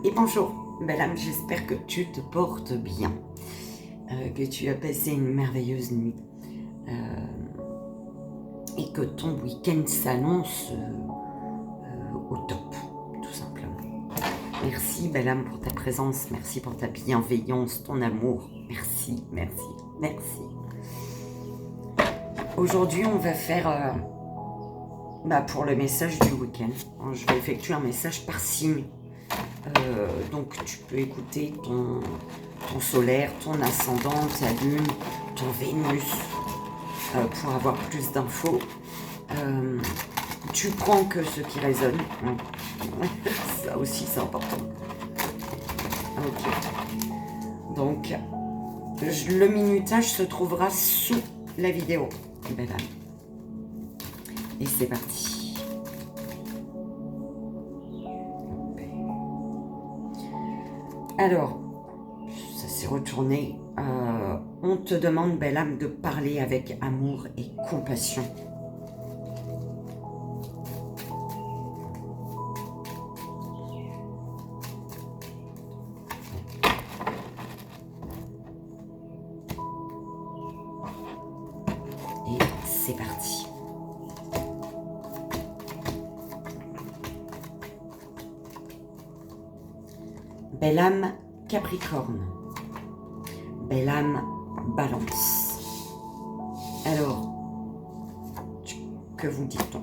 Et bonjour, belle âme, j'espère que tu te portes bien, que tu as passé une merveilleuse nuit et que ton week-end s'annonce au top, tout simplement. Merci, belle âme, pour ta présence, merci pour ta bienveillance, ton amour, merci, merci, merci. Aujourd'hui, on va faire, pour le message du week-end, je vais effectuer un message par signe. Donc tu peux écouter ton solaire, ton ascendant, ta lune, ton Vénus pour avoir plus d'infos. Tu prends que ce qui résonne. Ça aussi c'est important. Ok. Donc le minutage se trouvera sous la vidéo. Belle âme. Et c'est parti. Alors, ça s'est retourné. On te demande, belle âme, de parler avec amour et compassion. Et c'est parti. Belle âme Capricorne, belle âme Balance. Alors, que vous dit-on?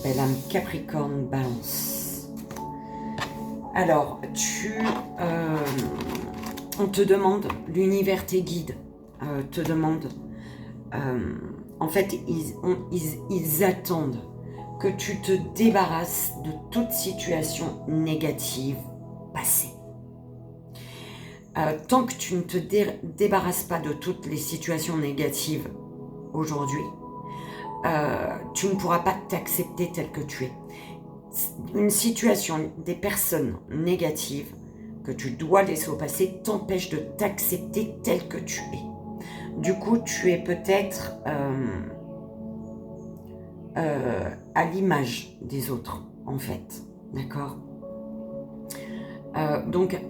Belle âme Capricorne, Balance. Alors, on te demande, l'univers tes guides te demande, en fait, ils attendent que tu te débarrasses de toute situation négative passée. Tant que tu ne te débarrasses pas de toutes les situations négatives aujourd'hui, tu ne pourras pas t'accepter tel que tu es. Une situation, des personnes négatives que tu dois laisser au passé t'empêche de t'accepter tel que tu es. Du coup, tu es peut-être à l'image des autres, en fait. D'accord? Donc,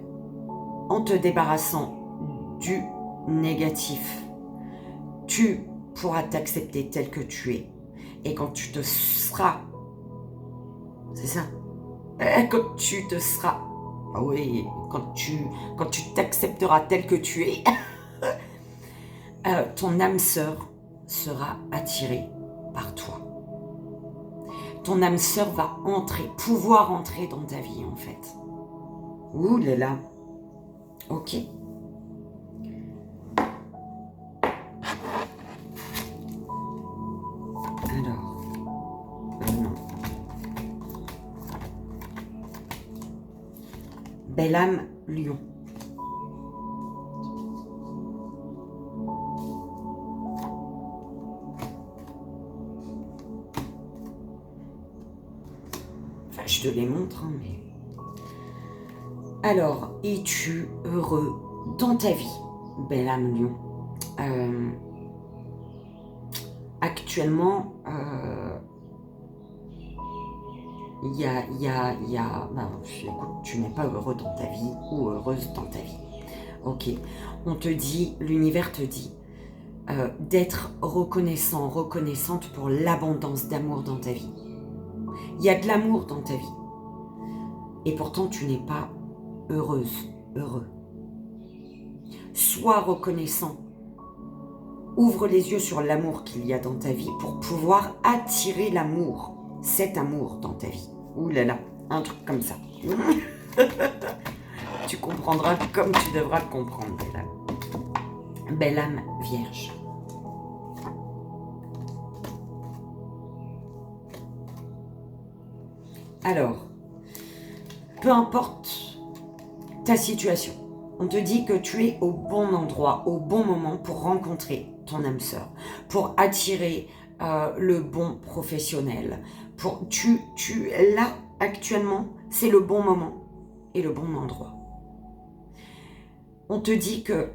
en te débarrassant du négatif, tu pourras t'accepter tel que tu es. Et quand tu te seras... C'est ça? Quand tu te seras... Oui, quand tu t'accepteras tel que tu es, ton âme sœur sera attirée par toi. Ton âme sœur va pouvoir entrer dans ta vie, en fait. Ouh là là. Ok. Alors. Non. Belle âme Lion. Je te les montre, hein, mais... Alors, es-tu heureux dans ta vie, belle âme Lion? Actuellement, écoute, tu n'es pas heureux dans ta vie ou heureuse dans ta vie. Ok, on te dit, l'univers te dit d'être reconnaissant, reconnaissante pour l'abondance d'amour dans ta vie. Il y a de l'amour dans ta vie. Et pourtant, tu n'es pas heureuse, heureux. Sois reconnaissant. Ouvre les yeux sur l'amour qu'il y a dans ta vie pour pouvoir attirer l'amour, cet amour dans ta vie. Ouh là là, un truc comme ça. Tu comprendras comme tu devras comprendre, belle âme. Belle âme Vierge. Alors, peu importe ta situation, on te dit que tu es au bon endroit, au bon moment pour rencontrer ton âme sœur, pour attirer le bon professionnel. Là, actuellement, c'est le bon moment et le bon endroit. On te dit que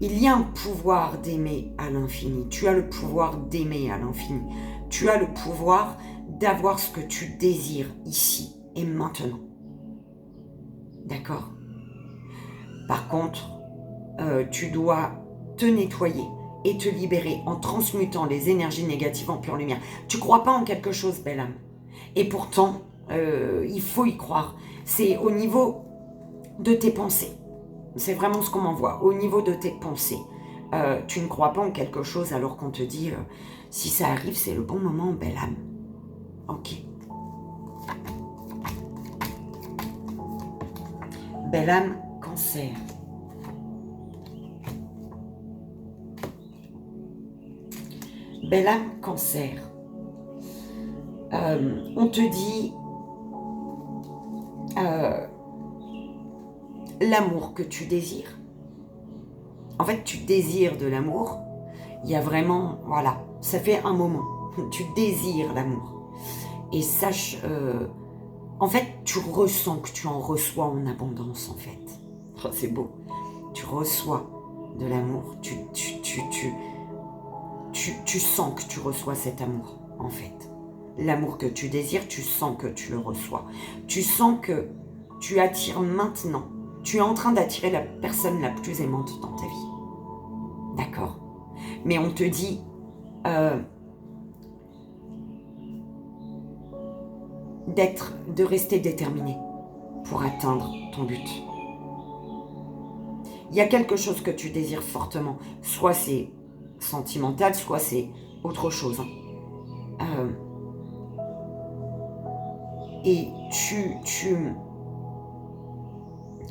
il y a un pouvoir d'aimer à l'infini. Tu as le pouvoir d'aimer à l'infini. Tu as le pouvoir d'avoir ce que tu désires ici et maintenant. D'accord? Par contre, tu dois te nettoyer et te libérer en transmutant les énergies négatives en pure lumière. Tu ne crois pas en quelque chose, belle âme. Et pourtant, il faut y croire. C'est au niveau de tes pensées. C'est vraiment ce qu'on m'envoie. Au niveau de tes pensées. Tu ne crois pas en quelque chose alors qu'on te dit si ça arrive, c'est le bon moment, belle âme. Ok. Belle âme, cancer. Belle âme, cancer. On te dit l'amour que tu désires. En fait, tu désires de l'amour. Il y a vraiment, voilà, ça fait un moment. Tu désires l'amour. Et sache, en fait, tu ressens que tu en reçois en abondance, en fait. Oh, c'est beau. Tu reçois de l'amour. Tu sens que tu reçois cet amour, en fait. L'amour que tu désires, tu sens que tu le reçois. Tu sens que tu attires maintenant. Tu es en train d'attirer la personne la plus aimante dans ta vie. D'accord? Mais on te dit... de rester déterminé pour atteindre ton but. Il y a quelque chose que tu désires fortement. Soit c'est sentimental, soit c'est autre chose. Et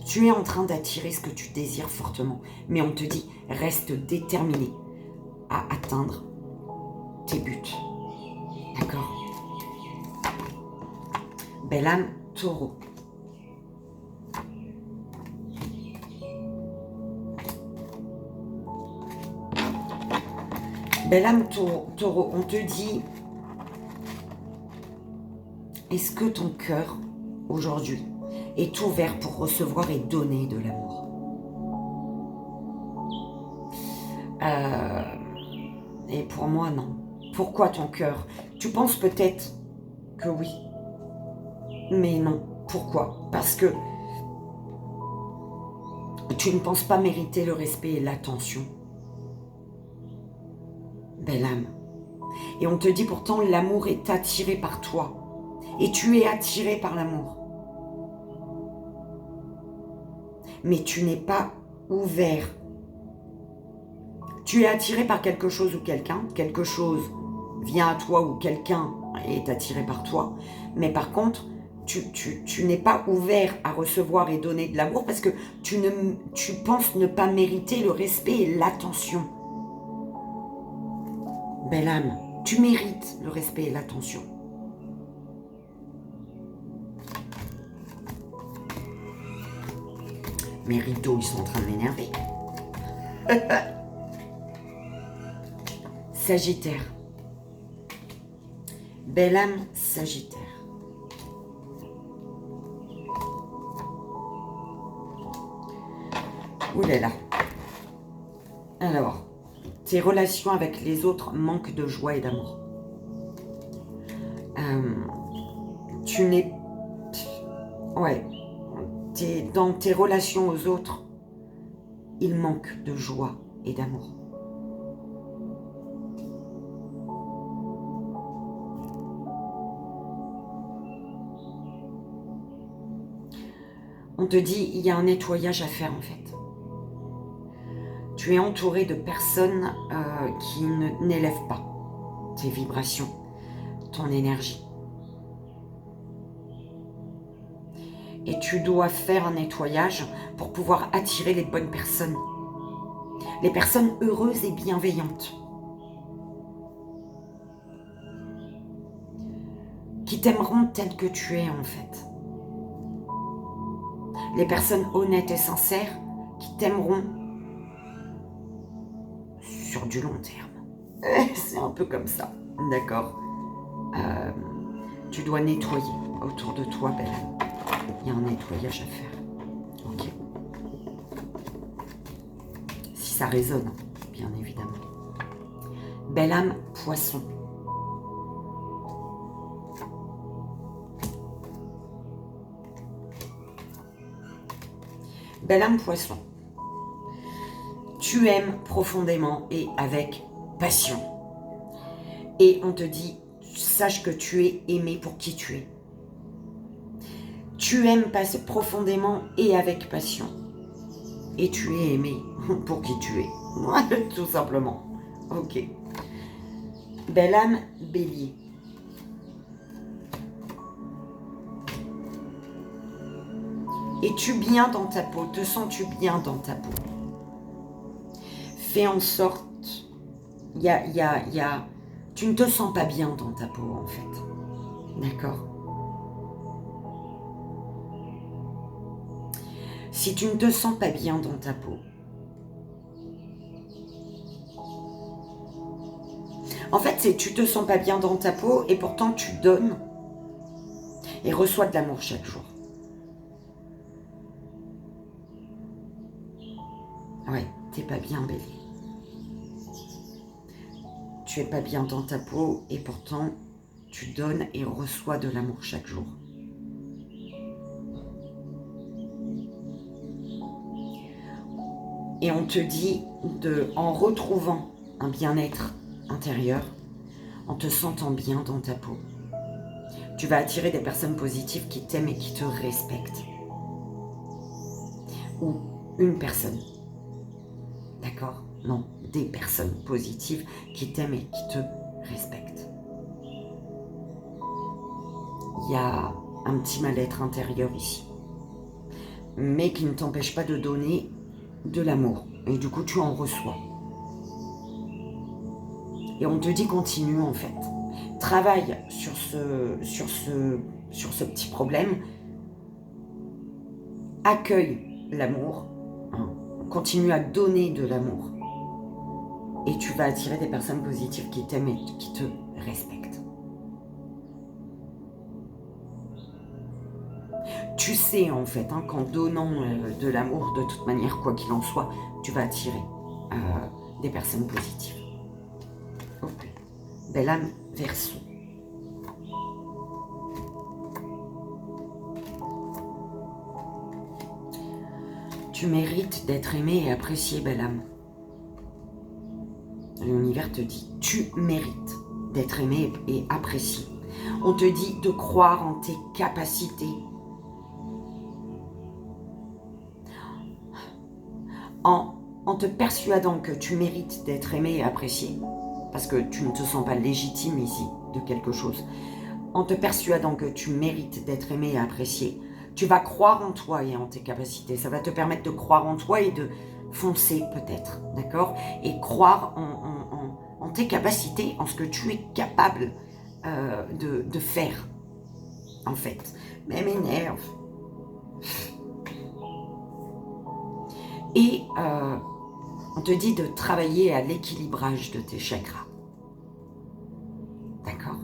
tu es en train d'attirer ce que tu désires fortement. Mais on te dit, reste déterminé à atteindre tes buts. D'accord? Belle âme, taureau. Belle âme, taureau, on te dit, est-ce que ton cœur, aujourd'hui, est ouvert pour recevoir et donner de l'amour? Et pour moi, non. Pourquoi ton cœur? Tu penses peut-être que oui. Mais non. Pourquoi? Parce que tu ne penses pas mériter le respect et l'attention. Belle âme. Et on te dit pourtant l'amour est attiré par toi. Et tu es attiré par l'amour. Mais tu n'es pas ouvert. Tu es attiré par quelque chose ou quelqu'un. Quelque chose vient à toi ou quelqu'un est attiré par toi. Mais par contre, tu n'es pas ouvert à recevoir et donner de l'amour parce que tu penses ne pas mériter le respect et l'attention. Belle âme, tu mérites le respect et l'attention. Mes rideaux, ils sont en train de m'énerver. Sagittaire. Belle âme, Sagittaire. Ouh là là. Alors, tes relations avec les autres manquent de joie et d'amour. Tu n'es... Ouais. Dans tes relations aux autres, il manque de joie et d'amour. On te dit, il y a un nettoyage à faire en fait. Tu es entouré de personnes qui n'élèvent pas tes vibrations, ton énergie. Et tu dois faire un nettoyage pour pouvoir attirer les bonnes personnes. Les personnes heureuses et bienveillantes. Qui t'aimeront tel que tu es en fait. Les personnes honnêtes et sincères qui t'aimeront sur du long terme. C'est un peu comme ça, d'accord. Tu dois nettoyer autour de toi, belle âme. Il y a un nettoyage à faire. Ok. Si ça résonne, bien évidemment. Belle âme, poisson. Belle âme poisson. Tu aimes profondément et avec passion. Et on te dit, sache que tu es aimé pour qui tu es. Tu aimes profondément et avec passion. Et tu es aimé pour qui tu es. Tout simplement. Ok. Belle âme bélier. Es-tu bien dans ta peau? Te sens-tu bien dans ta peau? Fais en sorte... Tu ne te sens pas bien dans ta peau, en fait. D'accord? Si tu ne te sens pas bien dans ta peau, en fait, c'est tu te sens pas bien dans ta peau et pourtant tu donnes et reçois de l'amour chaque jour. Ouais, t'es pas bien, Bélier. Tu es pas bien dans ta peau et pourtant tu donnes et reçois de l'amour chaque jour. Et on te dit, en retrouvant un bien-être intérieur, en te sentant bien dans ta peau, tu vas attirer des personnes positives qui t'aiment et qui te respectent. Ou une personne. D'accord? Non, des personnes positives qui t'aiment et qui te respectent. Il y a un petit mal-être intérieur ici, mais qui ne t'empêche pas de donner de l'amour. Et du coup, tu en reçois. Et on te dit continue en fait. Travaille sur ce petit problème. Accueille l'amour. Hein. Continue à donner de l'amour. Et tu vas attirer des personnes positives qui t'aiment et qui te respectent. Tu sais en fait qu'en donnant de l'amour, de toute manière, quoi qu'il en soit, tu vas attirer des personnes positives. Ok. Belle âme Verseau. Tu mérites d'être aimé et apprécié, belle âme. L'univers te dit, tu mérites d'être aimé et apprécié. On te dit de croire en tes capacités. En te persuadant que tu mérites d'être aimé et apprécié, parce que tu ne te sens pas légitime ici de quelque chose, en te persuadant que tu mérites d'être aimé et apprécié, tu vas croire en toi et en tes capacités. Ça va te permettre de croire en toi et de foncer peut-être, d'accord? Et croire en tes capacités, en ce que tu es capable de faire, en fait. Mais m'énerve. Et on te dit de travailler à l'équilibrage de tes chakras. D'accord?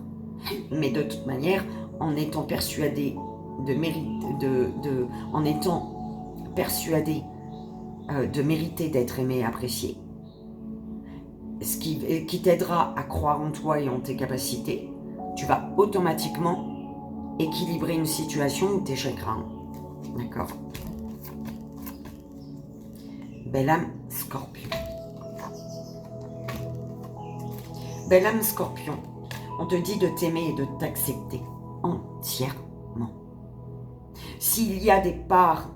Mais de toute manière, en étant persuadé de mériter d'être aimé et apprécié, ce qui t'aidera à croire en toi et en tes capacités, tu vas automatiquement équilibrer une situation où tes chakras. D'accord? Belle âme Scorpion. Belle âme Scorpion, on te dit de t'aimer et de t'accepter entièrement. S'il y a des parts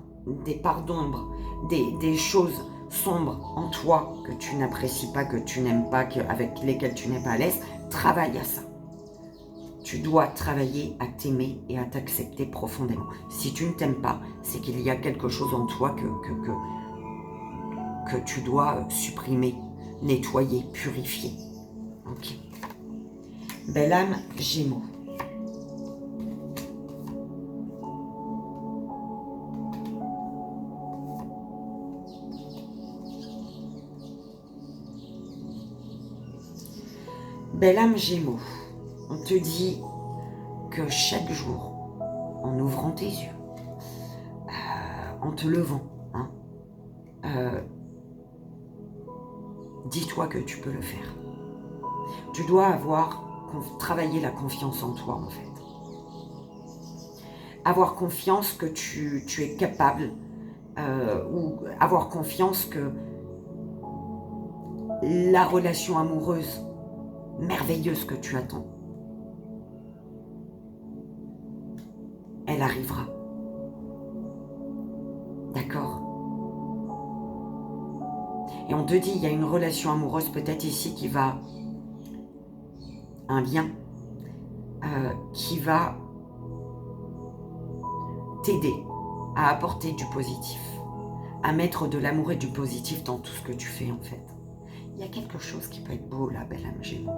d'ombre, des choses sombres en toi que tu n'apprécies pas, que tu n'aimes pas, avec lesquelles tu n'es pas à l'aise, travaille à ça. Tu dois travailler à t'aimer et à t'accepter profondément. Si tu ne t'aimes pas, c'est qu'il y a quelque chose en toi que tu dois supprimer, nettoyer, purifier. Ok. Belle âme Gémeaux. Belle âme Gémeaux, on te dit que chaque jour, en ouvrant tes yeux, en te levant, dis-toi que tu peux le faire. Tu dois travailler la confiance en toi, en fait. Avoir confiance que tu es capable ou avoir confiance que la relation amoureuse merveilleuse que tu attends, elle arrivera. D'accord? Et on te dit, il y a une relation amoureuse peut-être ici qui va, un lien, qui va t'aider à apporter du positif, à mettre de l'amour et du positif dans tout ce que tu fais en fait. Il y a quelque chose qui peut être beau là, belle âme Gémeaux.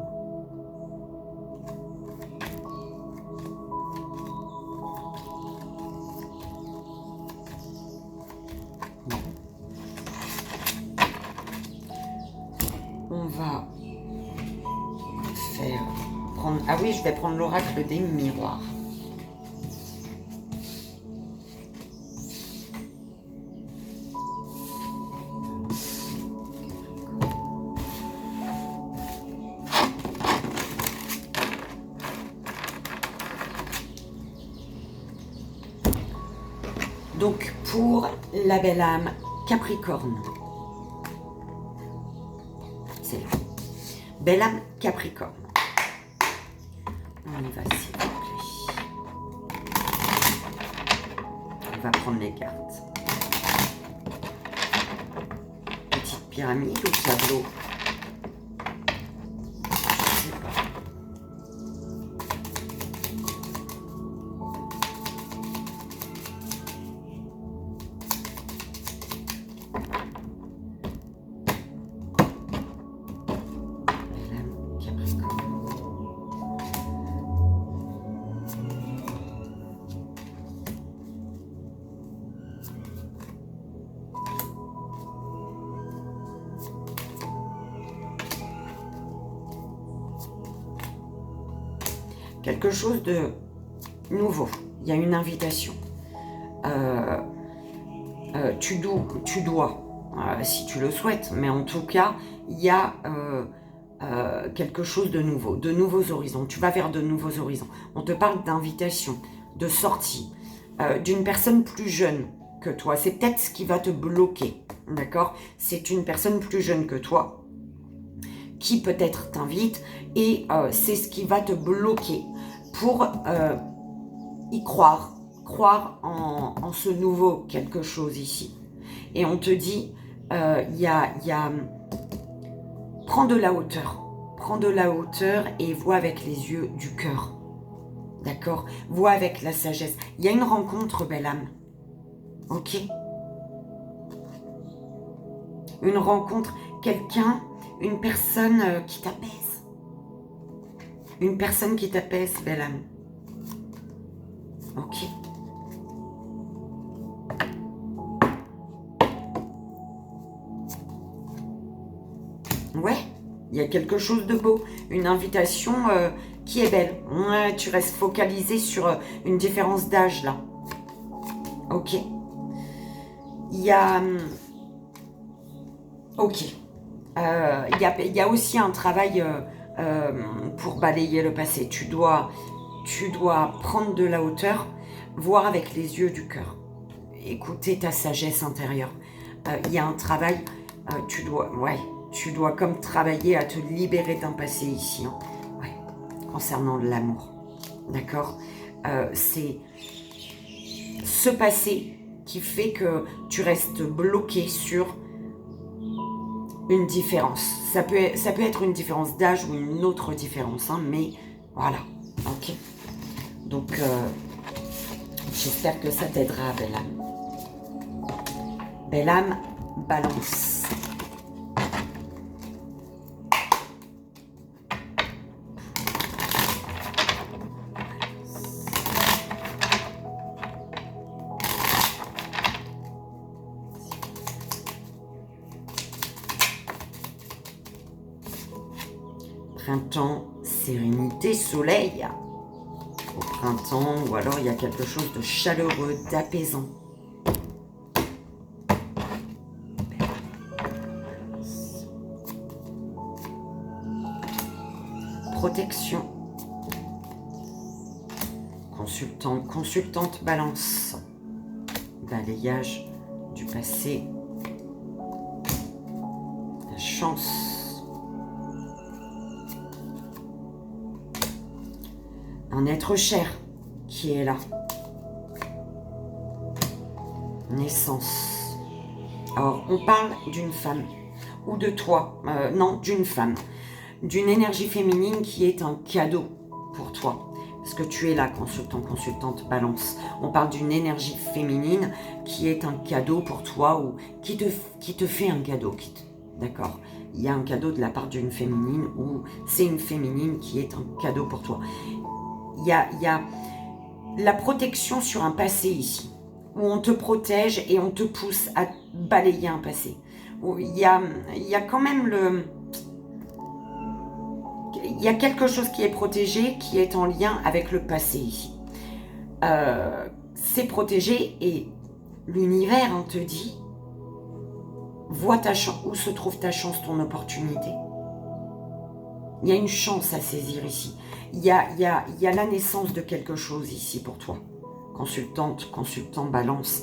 On va faire prendre... Ah oui, je vais prendre l'oracle des miroirs. Donc, pour la belle âme Capricorne, c'est là. Belle âme Capricorne. On y va, s'il vous plaît. On va prendre les cartes. Petite pyramide ou tableau? Je sais pas. Quelque chose de nouveau. Il y a une invitation. Tu dois, si tu le souhaites, mais en tout cas, il y a quelque chose de nouveau, de nouveaux horizons. Tu vas vers de nouveaux horizons. On te parle d'invitation, de sortie, d'une personne plus jeune que toi. C'est peut-être ce qui va te bloquer, d'accord? C'est une personne plus jeune que toi qui peut-être t'invite et c'est ce qui va te bloquer pour y croire en ce nouveau quelque chose ici. Et on te dit, prends de la hauteur et vois avec les yeux du cœur, d'accord? Vois avec la sagesse. Il y a une rencontre, belle âme, ok? Une rencontre, quelqu'un, une personne qui t'apaise. Une personne qui t'apaise, belle âme. Ok. Ouais, il y a quelque chose de beau. Une invitation qui est belle. Ouais, tu restes focalisé sur une différence d'âge, là. Ok. Il y a... Ok. Il y a aussi un travail pour balayer le passé. Tu dois prendre de la hauteur, voir avec les yeux du cœur. Écouter ta sagesse intérieure. Il y a un travail, tu dois comme travailler à te libérer d'un passé ici. Hein. Ouais, concernant l'amour. D'accord? C'est ce passé qui fait que tu restes bloqué sur une différence. Ça peut être une différence d'âge ou une autre différence, hein, mais voilà. Ok. Donc, j'espère que ça t'aidera, belle âme. Belle âme, Balance. Printemps, sérénité, soleil. Au printemps, ou alors il y a quelque chose de chaleureux, d'apaisant. Protection. Consultant, consultante, Balance. Balayage du du passé. La chance. Un être cher qui est là. Naissance. Alors, on parle d'une femme. Ou de toi. Non, d'une femme. D'une énergie féminine qui est un cadeau pour toi. Parce que tu es là, consultant, consultante, balance. On parle d'une énergie féminine qui est un cadeau pour toi ou qui te fait un cadeau. D'accord? Il y a un cadeau de la part d'une féminine ou c'est une féminine qui est un cadeau pour toi. Il y a la protection sur un passé ici, où on te protège et on te pousse à balayer un passé. Où il y a quand même il y a quelque chose qui est protégé, qui est en lien avec le passé ici. C'est protégé et l'univers te dit, vois ta chance, où se trouve ta chance, ton opportunité. Il y a une chance à saisir ici. Il y a la naissance de quelque chose ici pour toi. Consultante, consultant, balance.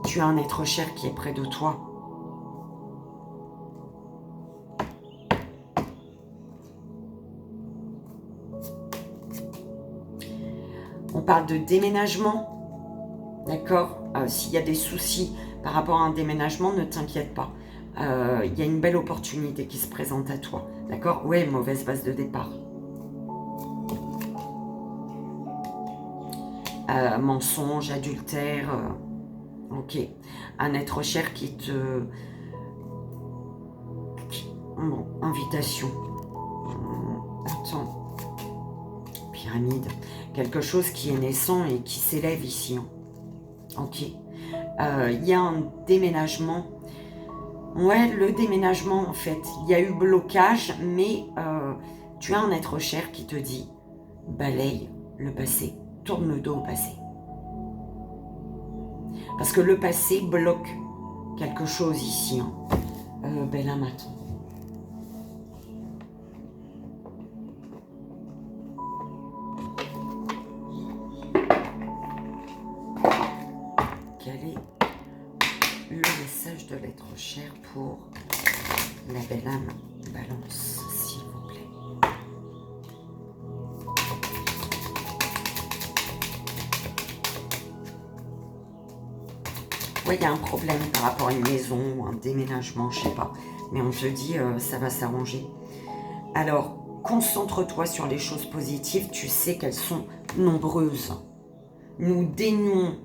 Tu as un être cher qui est près de toi. On parle de déménagement, d'accord? S'il y a des soucis par rapport à un déménagement, ne t'inquiète pas. Il y a une belle opportunité qui se présente à toi, d'accord? Oui, mauvaise base de départ. Mensonge, adultère, ok. Un être cher qui te... Bon, invitation. Attends. Pyramide. Quelque chose qui est naissant et qui s'élève ici. Ok. Il y a un déménagement. Ouais, le déménagement, en fait. Il y a eu blocage, mais tu as un être cher qui te dit balaye le passé. Tourne le dos au passé. Parce que le passé bloque quelque chose ici. Belle âme, attends. Quel est le message de l'être cher pour la belle âme balance, s'il vous plaît? Ouais, il y a un problème par rapport à une maison ou un déménagement, je sais pas. Mais on te dit, ça va s'arranger. Alors, concentre-toi sur les choses positives. Tu sais qu'elles sont nombreuses. Nous dénouons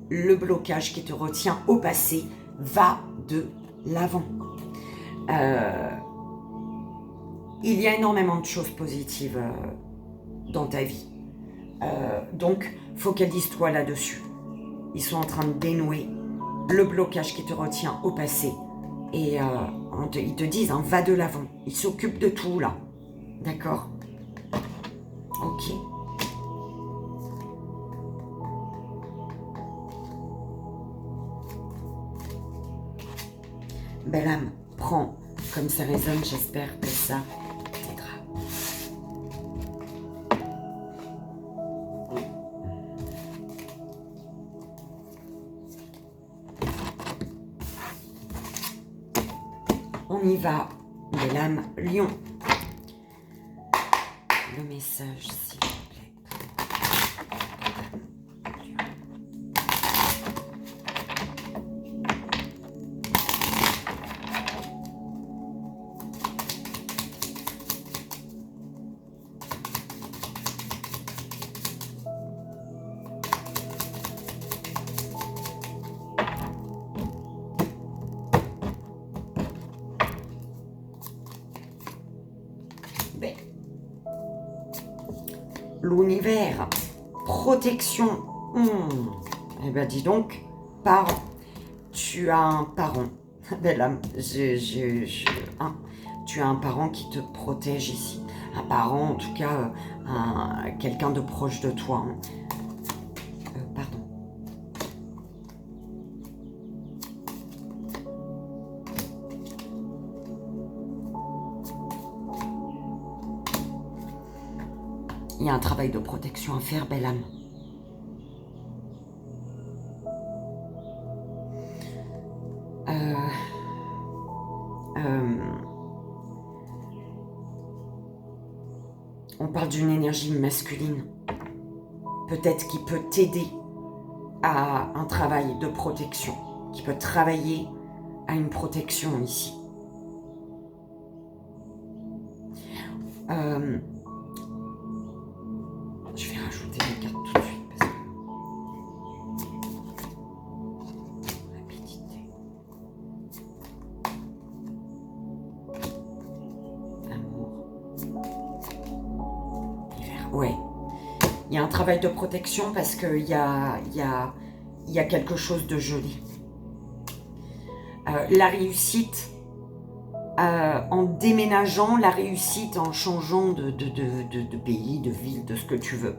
le blocage qui te retient au passé. Va de l'avant. Il y a énormément de choses positives dans ta vie. Donc, focalise-toi là-dessus. Ils sont en train de dénouer le blocage qui te retient au passé. Et ils te disent, va de l'avant. Ils s'occupent de tout, là. D'accord? Ok. Belle âme, prends. Comme ça résonne, j'espère que ça t'aidera. On y va, belle âme, lion. Le message, s'il vous plaît. Lion. L'univers, protection. Eh ben dis donc, parent. Tu as un parent. Belle âme, tu as un parent qui te protège ici. Un parent, en tout cas, quelqu'un de proche de toi. Pardon. Il y a un travail de protection à faire, belle âme. parle d'une énergie masculine. Peut-être qui peut t'aider à un travail de protection, qui peut travailler à une protection ici. Je vais rajouter les cartes tout de suite parce que rapidité. Amour. Hiver. Ouais. Il y a un travail de protection parce qu'il y a quelque chose de joli. La réussite en déménageant, la réussite en changeant de pays, de ville, de ce que tu veux,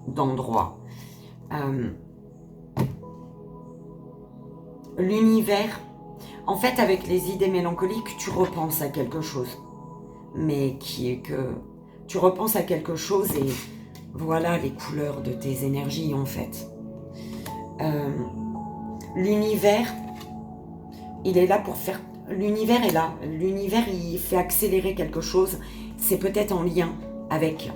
d'endroit. L'univers, en fait, avec les idées mélancoliques, tu repenses à quelque chose. Mais qui est que tu repenses à quelque chose et voilà les couleurs de tes énergies, en fait. L'univers, il est là pour faire... L'univers est là. L'univers, il fait accélérer quelque chose. C'est peut-être en lien avec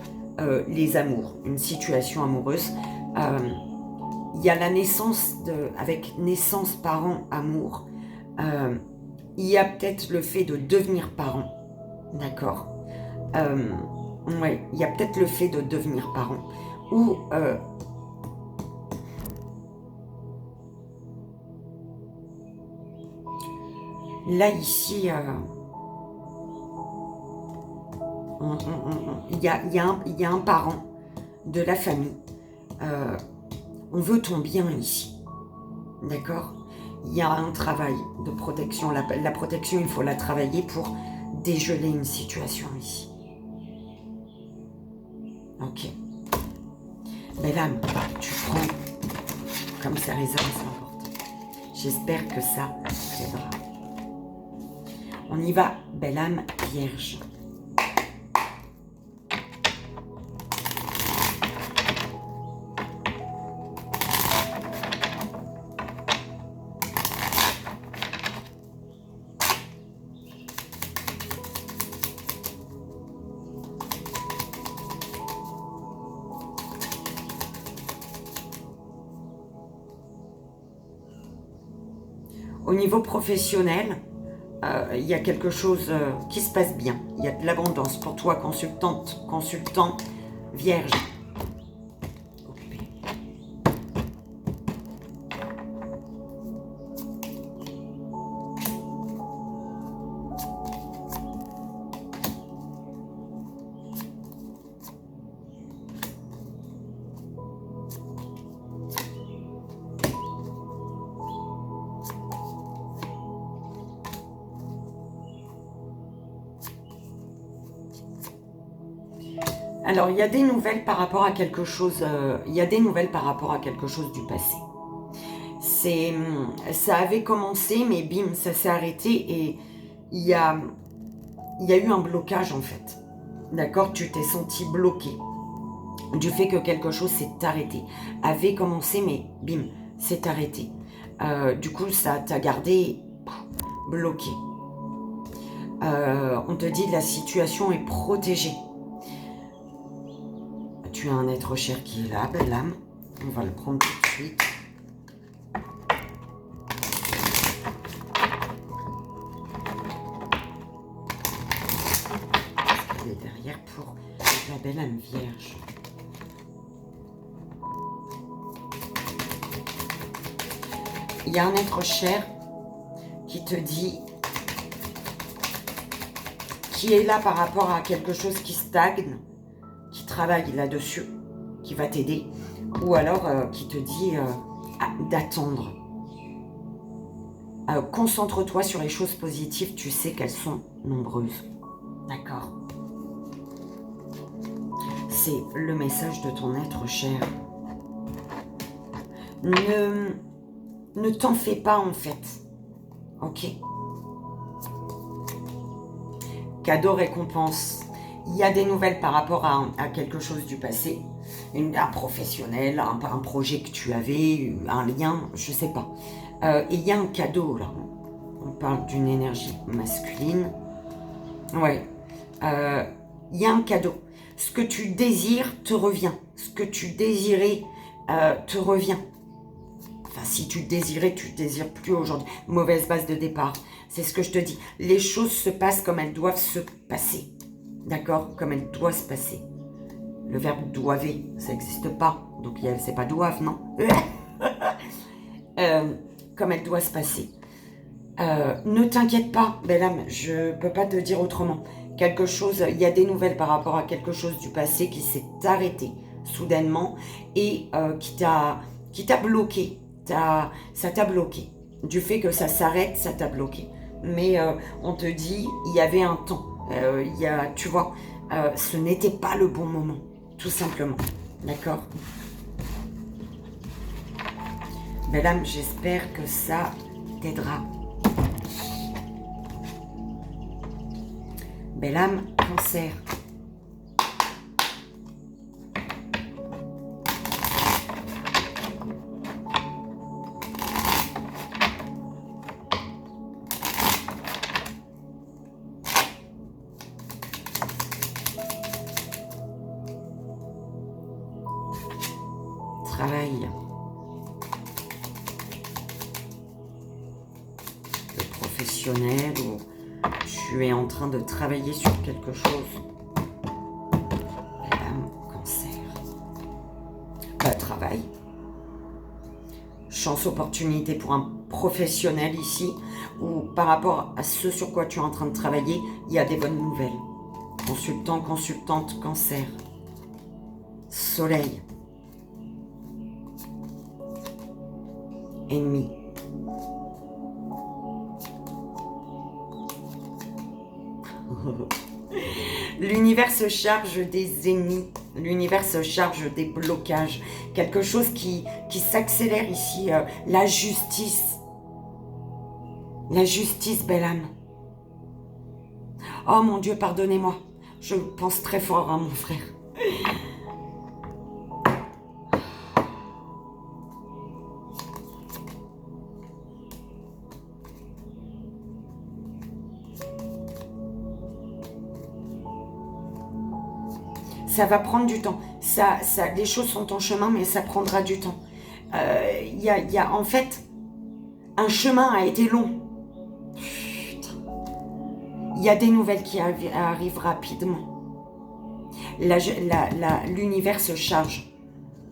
les amours, une situation amoureuse. Il y a la naissance, avec naissance, parents, amour. Il y a peut-être le fait de devenir parent. D'accord. Ouais, il y a peut-être le fait de devenir parent. Ou... là, ici, il y a un parent de la famille. On veut ton bien ici. D'accord? Il y a un travail de protection. La protection, il faut la travailler pour dégeler une situation ici. Ok. Belle âme, tu prends comme ça résonne, c'est important. J'espère que ça t'aidera. On y va, belle âme vierge. Au niveau professionnel, il y a quelque chose qui se passe bien. Il y a de l'abondance pour toi, consultante, consultant, vierge. Occupé. Alors, il y a des nouvelles par rapport à quelque chose. Il y a des nouvelles par rapport à quelque chose du passé. Ça avait commencé, mais bim, ça s'est arrêté et il y a eu un blocage en fait. D'accord, tu t'es senti bloqué du fait que quelque chose s'est arrêté. Avait commencé, mais bim, s'est arrêté. Du coup, ça t'a gardé bloqué. On te dit la situation est protégée. Tu as un être cher qui est là, belle âme. On va le prendre tout de suite. Parce qu'elle est derrière pour la belle âme vierge. Il y a un être cher qui te dit, qui est là par rapport à quelque chose qui stagne, qui travaille là-dessus, qui va t'aider, ou alors qui te dit d'attendre. Concentre-toi sur les choses positives, tu sais qu'elles sont nombreuses. D'accord? C'est le message de ton être cher. Ne t'en fais pas en fait. Ok? Cadeau récompense. Il y a des nouvelles par rapport à quelque chose du passé. Un professionnel, un projet que tu avais, un lien, je sais pas. Et il y a un cadeau là. On parle d'une énergie masculine. Ouais. Il y a un cadeau. ce que tu désires te revient. Ce que tu désirais te revient. Enfin, si tu désirais, tu ne désires plus aujourd'hui. Mauvaise base de départ. C'est ce que je te dis. Les choses se passent comme elles doivent se passer. D'accord? Comme elles doivent se passer. Le verbe doiver, ça n'existe pas. Donc, c'est pas doivent, non? Comme elles doivent se passer. Ne t'inquiète pas, belle âme, je peux pas te dire autrement. Quelque chose, il y a des nouvelles par rapport à quelque chose du passé qui s'est arrêté soudainement et qui t'a bloqué. Ça t'a bloqué. Du fait que ça s'arrête, ça t'a bloqué. Mais on te dit, il y avait un temps. Tu vois, ce n'était pas le bon moment, tout simplement. D'accord? Belle âme, j'espère que ça t'aidera. Belle âme, Cancer. Travail. Le professionnel ou tu es en train de travailler sur quelque chose. Madame Cancer. Travail. Chance, opportunité pour un professionnel ici, ou par rapport à ce sur quoi tu es en train de travailler, il y a des bonnes nouvelles. Consultant, consultante, Cancer. Soleil. Ennemi. L'univers se charge des ennemis, l'univers se charge des blocages, quelque chose qui s'accélère ici, la justice, belle âme. Oh mon Dieu, pardonnez-moi, je pense très fort à mon frère. Ça va prendre du temps. Les choses sont en chemin, mais ça prendra du temps. Il y a en fait, un chemin a été long. Putain. Il y a des nouvelles qui arrivent rapidement. L'univers se charge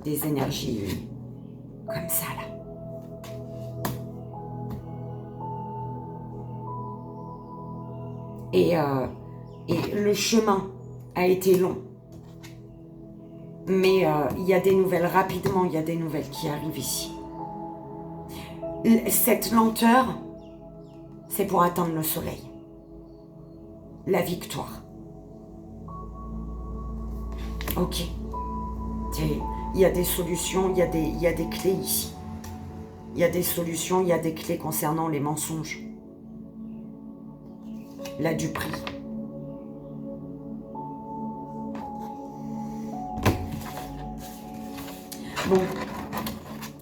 des énergies comme ça, là. Et le chemin a été long. Mais il y a des nouvelles rapidement, il y a des nouvelles qui arrivent ici. Cette lenteur, c'est pour atteindre le soleil. La victoire. Ok. Il y a des solutions, il y a des clés ici. Il y a des solutions, il y a des clés concernant les mensonges. La duperie. Bon,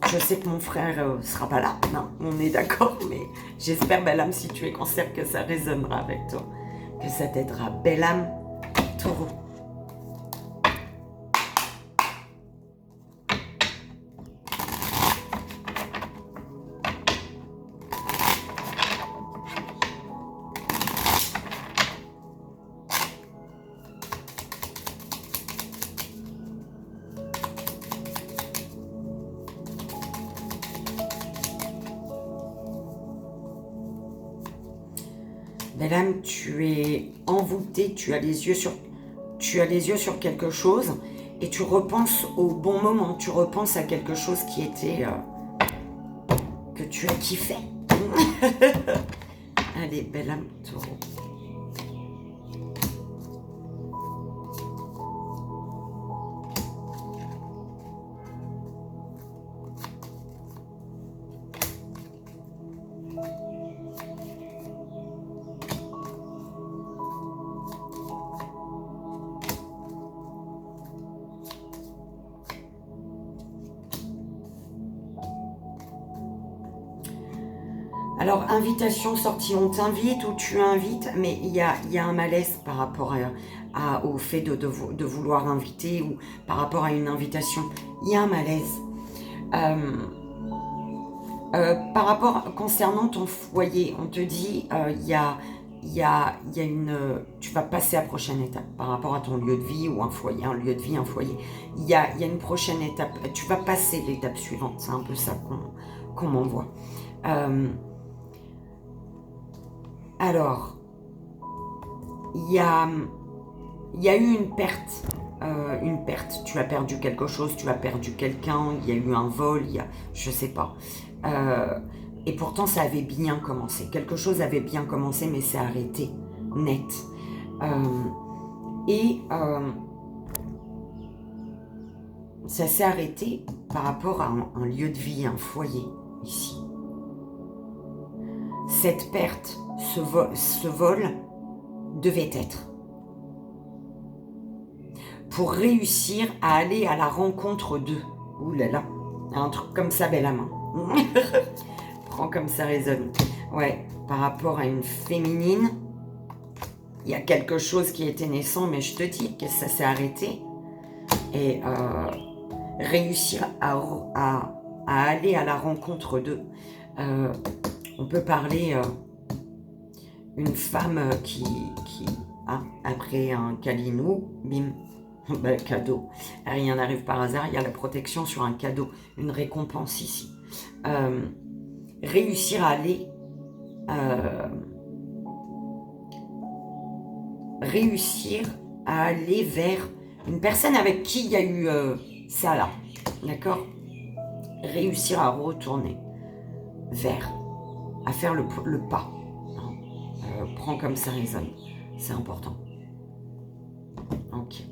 je sais que mon frère sera pas là, non, on est d'accord, mais j'espère, belle âme, si tu es Cancer, que ça résonnera avec toi, que ça t'aidera. Belle âme, Taureau. Belle âme, tu es envoûtée, tu as les yeux sur quelque chose et tu repenses au bon moment, tu repenses à quelque chose qui était que tu as kiffé. Allez, belle âme, Taureau. Alors, invitation, sortie, on t'invite ou tu invites, mais il y a un malaise par rapport au fait de vouloir inviter ou par rapport à une invitation. Il y a un malaise. Par rapport, concernant ton foyer, on te dit, tu vas passer à la prochaine étape par rapport à ton lieu de vie ou un foyer, un lieu de vie, un foyer. Il y a une prochaine étape, tu vas passer l'étape suivante, c'est un peu ça qu'on m'envoie. Alors, il y a eu une perte, tu as perdu quelque chose, tu as perdu quelqu'un, il y a eu un vol, je sais pas. Et pourtant ça avait bien commencé, quelque chose avait bien commencé mais c'est arrêté, net. Ça s'est arrêté par rapport à un lieu de vie, un foyer, ici. Cette perte, ce vol devait être pour réussir à aller à la rencontre d'eux. Ouh là là, un truc comme ça, belle à main. Prends comme ça résonne. Ouais, par rapport à une féminine, il y a quelque chose qui était naissant, mais je te dis que ça s'est arrêté. Et réussir à aller à la rencontre d'eux. On peut parler une femme qui après un câlinou, bim, ben, cadeau. Rien n'arrive par hasard, il y a la protection sur un cadeau, une récompense ici. Réussir à aller vers une personne avec qui il y a eu ça là, d'accord? Réussir à retourner vers, à faire le pas. Prends comme ça résonne, c'est important. Ok.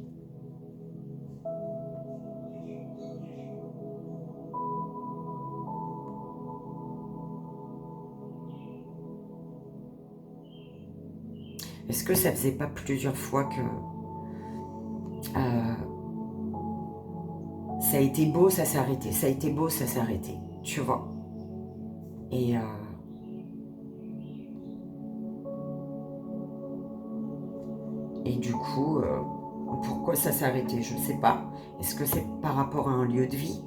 Est-ce que ça faisait pas plusieurs fois que ça a été beau, ça s'est arrêté, ça a été beau, ça s'est arrêté, tu vois? Et du coup, pourquoi ça s'est arrêté? Je ne sais pas. Est-ce que c'est par rapport à un lieu de vie?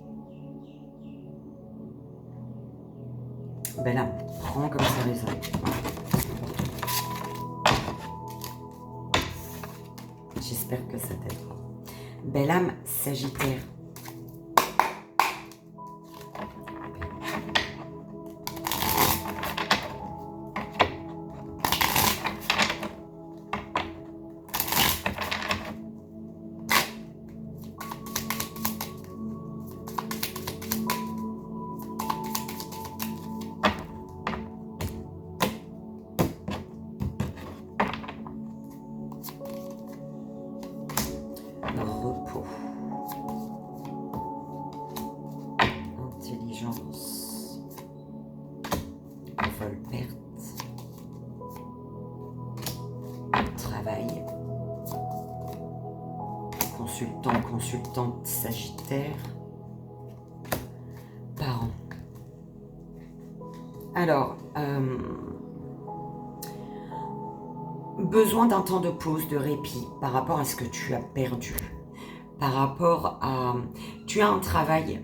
Ben là, prends comme ça résonne. J'espère que ça t'aide. Belle âme Sagittaire. Repos, intelligence, vol perte, travail, consultante Sagittaire, parents. Alors, besoin d'un temps de pause, de répit par rapport à ce que tu as perdu. Par rapport à... Tu as un travail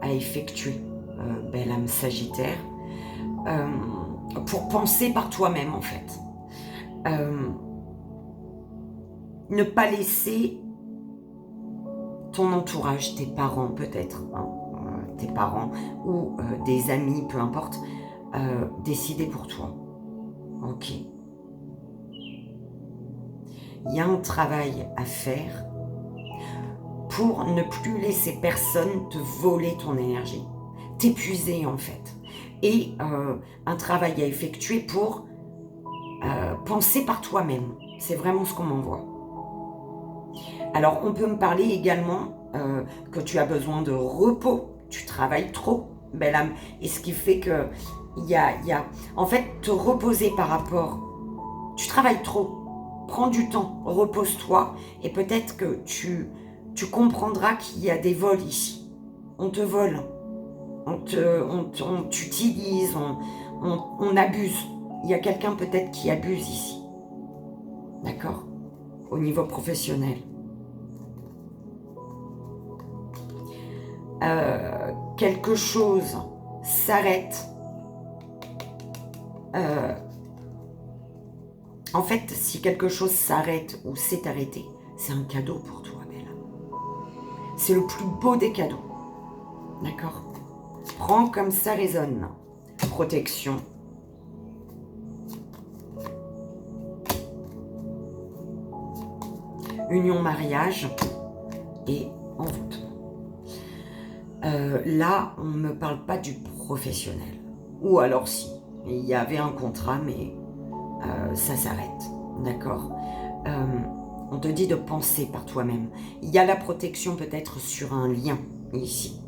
à effectuer, belle âme Sagittaire, pour penser par toi-même en fait. Ne pas laisser ton entourage, tes parents peut-être, hein, tes parents ou des amis, peu importe, décider pour toi. Ok. Il y a un travail à faire pour ne plus laisser personne te voler ton énergie, t'épuiser en fait. Et un travail à effectuer pour penser par toi-même. C'est vraiment ce qu'on m'envoie. Alors, on peut me parler également que tu as besoin de repos. Tu travailles trop, belle âme. Et ce qui fait que en fait, te reposer par rapport... Tu travailles trop. Prends du temps, repose-toi. Et peut-être que tu comprendras qu'il y a des vols ici. On te vole. On t'utilise. On abuse. Il y a quelqu'un peut-être qui abuse ici. D'accord ? au niveau professionnel. Quelque chose s'arrête. En fait, si quelque chose s'arrête ou s'est arrêté, c'est un cadeau pour toi, Belle. C'est le plus beau des cadeaux. D'accord? Prends comme ça résonne. Protection. Union, mariage et envoûtement. Là, on ne me parle pas du professionnel. Ou alors si, il y avait un contrat, mais ça s'arrête. D'accord? On te dit de penser par toi-même. Il y a la protection peut-être sur un lien ici.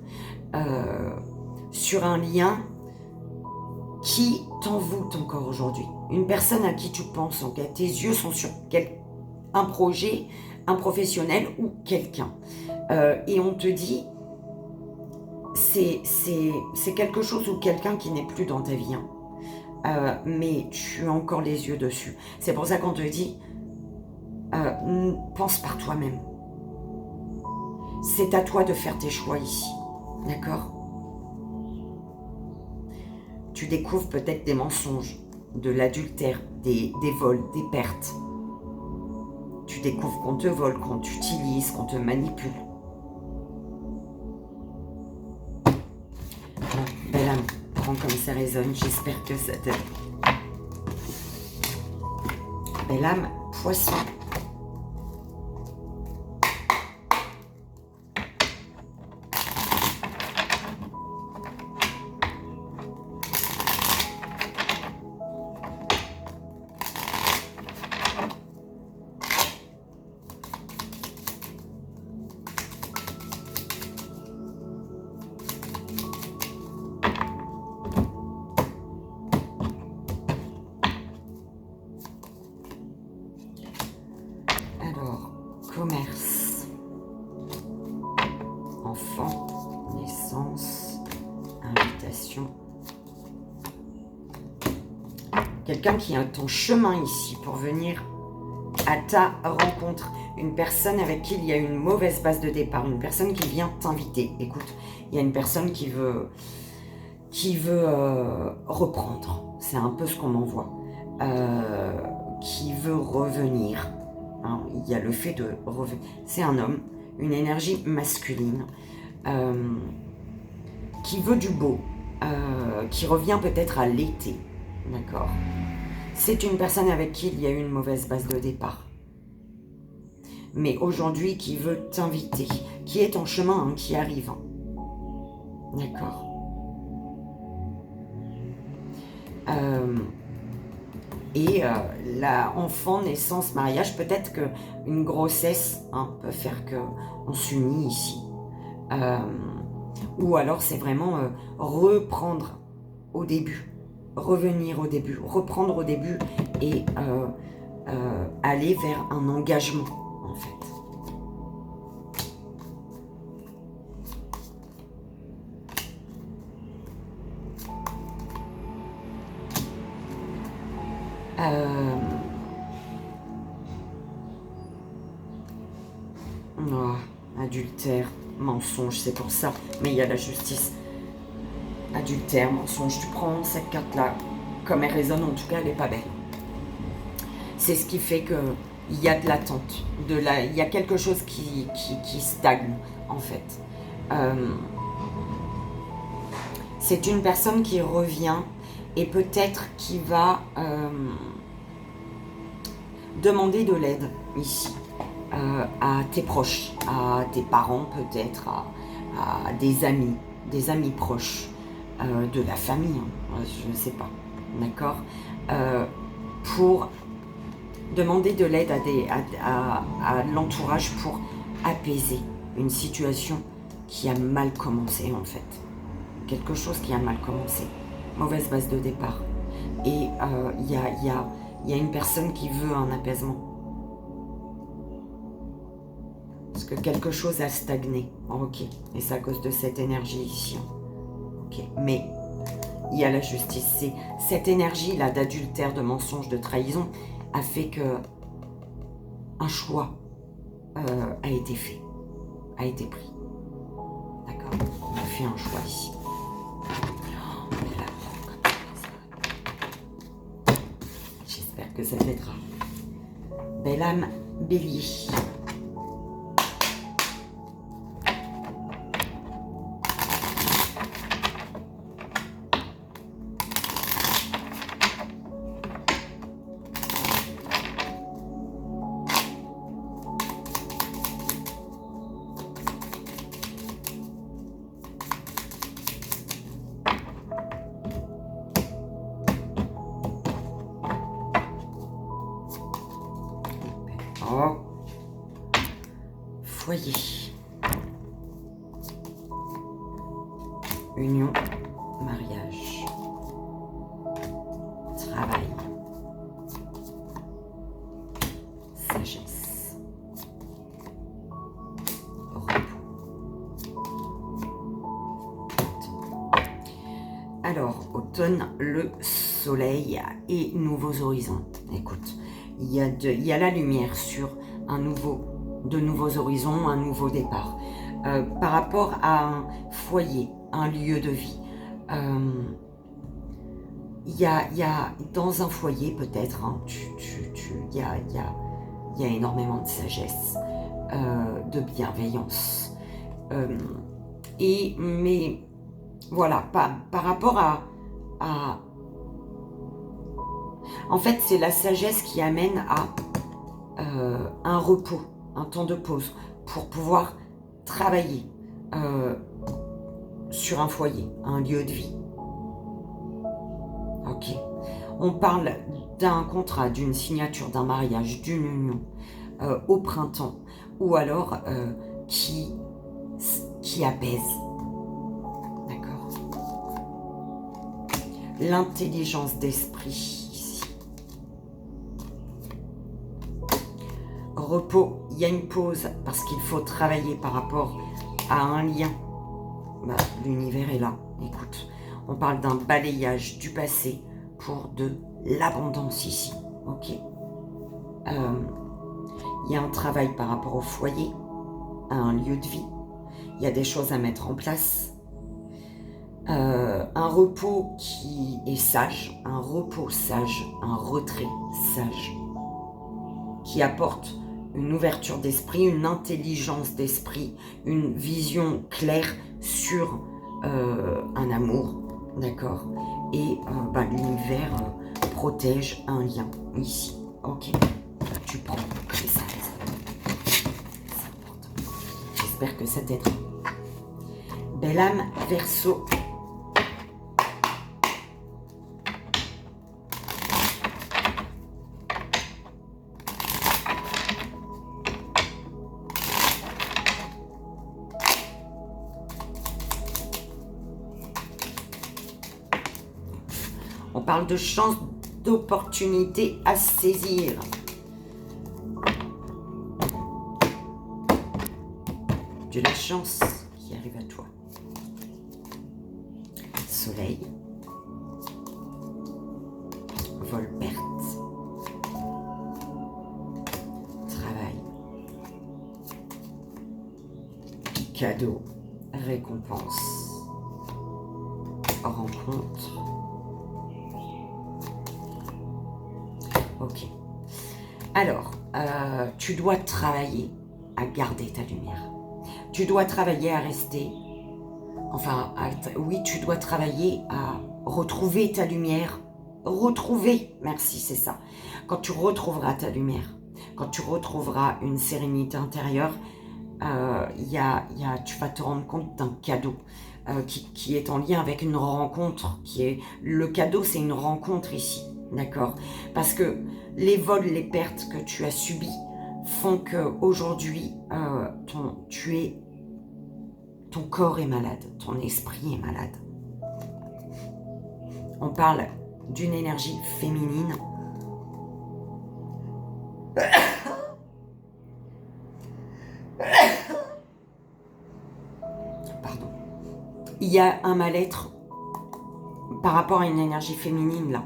Sur un lien qui t'envoûte encore aujourd'hui. Une personne à qui tu penses, en fait, tes yeux sont sur un projet, un professionnel ou quelqu'un. Et on te dit, c'est quelque chose ou quelqu'un qui n'est plus dans ta vie. Hein. Mais tu as encore les yeux dessus. C'est pour ça qu'on te dit, pense par toi-même. C'est à toi de faire tes choix ici. D'accord? Tu découvres peut-être des mensonges, de l'adultère, des vols, des pertes. Tu découvres qu'on te vole, qu'on t'utilise, qu'on te manipule. Bon, belle âme, prends comme ça résonne, j'espère que ça t'aide. Belle âme, poisson. Alors, commerce, enfant, naissance, invitation. Quelqu'un qui est en chemin ici pour venir à ta rencontre. Une personne avec qui il y a une mauvaise base de départ. Une personne qui vient t'inviter. Écoute, il y a une personne qui veut reprendre. C'est un peu ce qu'on m'envoie. Qui veut revenir. Hein, il y a le fait de revenir. C'est un homme, une énergie masculine, qui veut du beau, qui revient peut-être à l'été. D'accord? C'est une personne avec qui il y a eu une mauvaise base de départ. Mais aujourd'hui, qui veut t'inviter, qui est en chemin, hein, qui arrive. D'accord? La enfant, naissance, mariage, peut-être qu'une grossesse peut faire qu'on s'unit ici. Ou alors c'est vraiment reprendre au début, revenir au début, reprendre au début et aller vers un engagement en fait. Oh, adultère, mensonge, c'est pour ça. Mais il y a la justice. Adultère, mensonge. Tu prends cette carte-là, comme elle résonne, en tout cas, elle n'est pas belle. C'est ce qui fait qu'il y a de l'attente. Il y a quelque chose qui stagne, en fait. C'est une personne qui revient et peut-être qui va demander de l'aide ici. À tes proches, à tes parents peut-être, à des amis proches, de la famille, hein, je ne sais pas, d'accord, pour demander de l'aide à l'entourage pour apaiser une situation qui a mal commencé en fait, quelque chose qui a mal commencé, mauvaise base de départ, et il y a une personne qui veut un apaisement. Parce que quelque chose a stagné. Ok. Et c'est à cause de cette énergie ici. Ok. Mais il y a la justice. C'est cette énergie-là d'adultère, de mensonge, de trahison a fait que un choix a été fait, a été pris. D'accord? On a fait un choix ici. J'espère que ça t'aidera. Belle âme, bélier. Oh. Foyer. Union, mariage. Travail. Sagesse. Repos. Alors, automne, le soleil et nouveaux horizons. Écoute, il y a la lumière sur de nouveaux horizons, un nouveau départ. Par rapport à un foyer, un lieu de vie, il y a dans un foyer peut-être, hein, il y a énormément de sagesse, de bienveillance. Mais voilà, par rapport à... En fait, c'est la sagesse qui amène à un repos, un temps de pause, pour pouvoir travailler sur un foyer, un lieu de vie. Ok. On parle d'un contrat, d'une signature, d'un mariage, d'une union au printemps, ou alors qui apaise. D'accord. L'intelligence d'esprit ici. Repos, il y a une pause parce qu'il faut travailler par rapport à un lien. Bah, l'univers est là, écoute. On parle d'un balayage du passé pour de l'abondance ici, ok. Il y a un travail par rapport au foyer, à un lieu de vie. Il y a des choses à mettre en place. Un repos qui est sage, un repos sage, un retrait sage, qui apporte une ouverture d'esprit, une intelligence d'esprit, une vision claire sur un amour, d'accord. Et l'univers protège un lien ici, ok. Tu prends, c'est ça, c'est important. J'espère que ça t'aidera. Belle âme, Verseau. On parle de chance, d'opportunité à saisir. De la chance qui arrive à toi. Soleil. Vol-perte. Travail. Cadeau. Récompense. Rencontre. Ok. Alors, tu dois travailler à garder ta lumière. Tu dois travailler à rester... oui, tu dois travailler à retrouver ta lumière. Retrouver, merci, c'est ça. Quand tu retrouveras ta lumière, quand tu retrouveras une sérénité intérieure, tu vas te rendre compte d'un cadeau qui est en lien avec une rencontre. Le cadeau, c'est une rencontre ici. D'accord? Parce que les vols, les pertes que tu as subies font qu'aujourd'hui, ton corps est malade, ton esprit est malade. On parle d'une énergie féminine. Pardon. Il y a un mal-être par rapport à une énergie féminine là.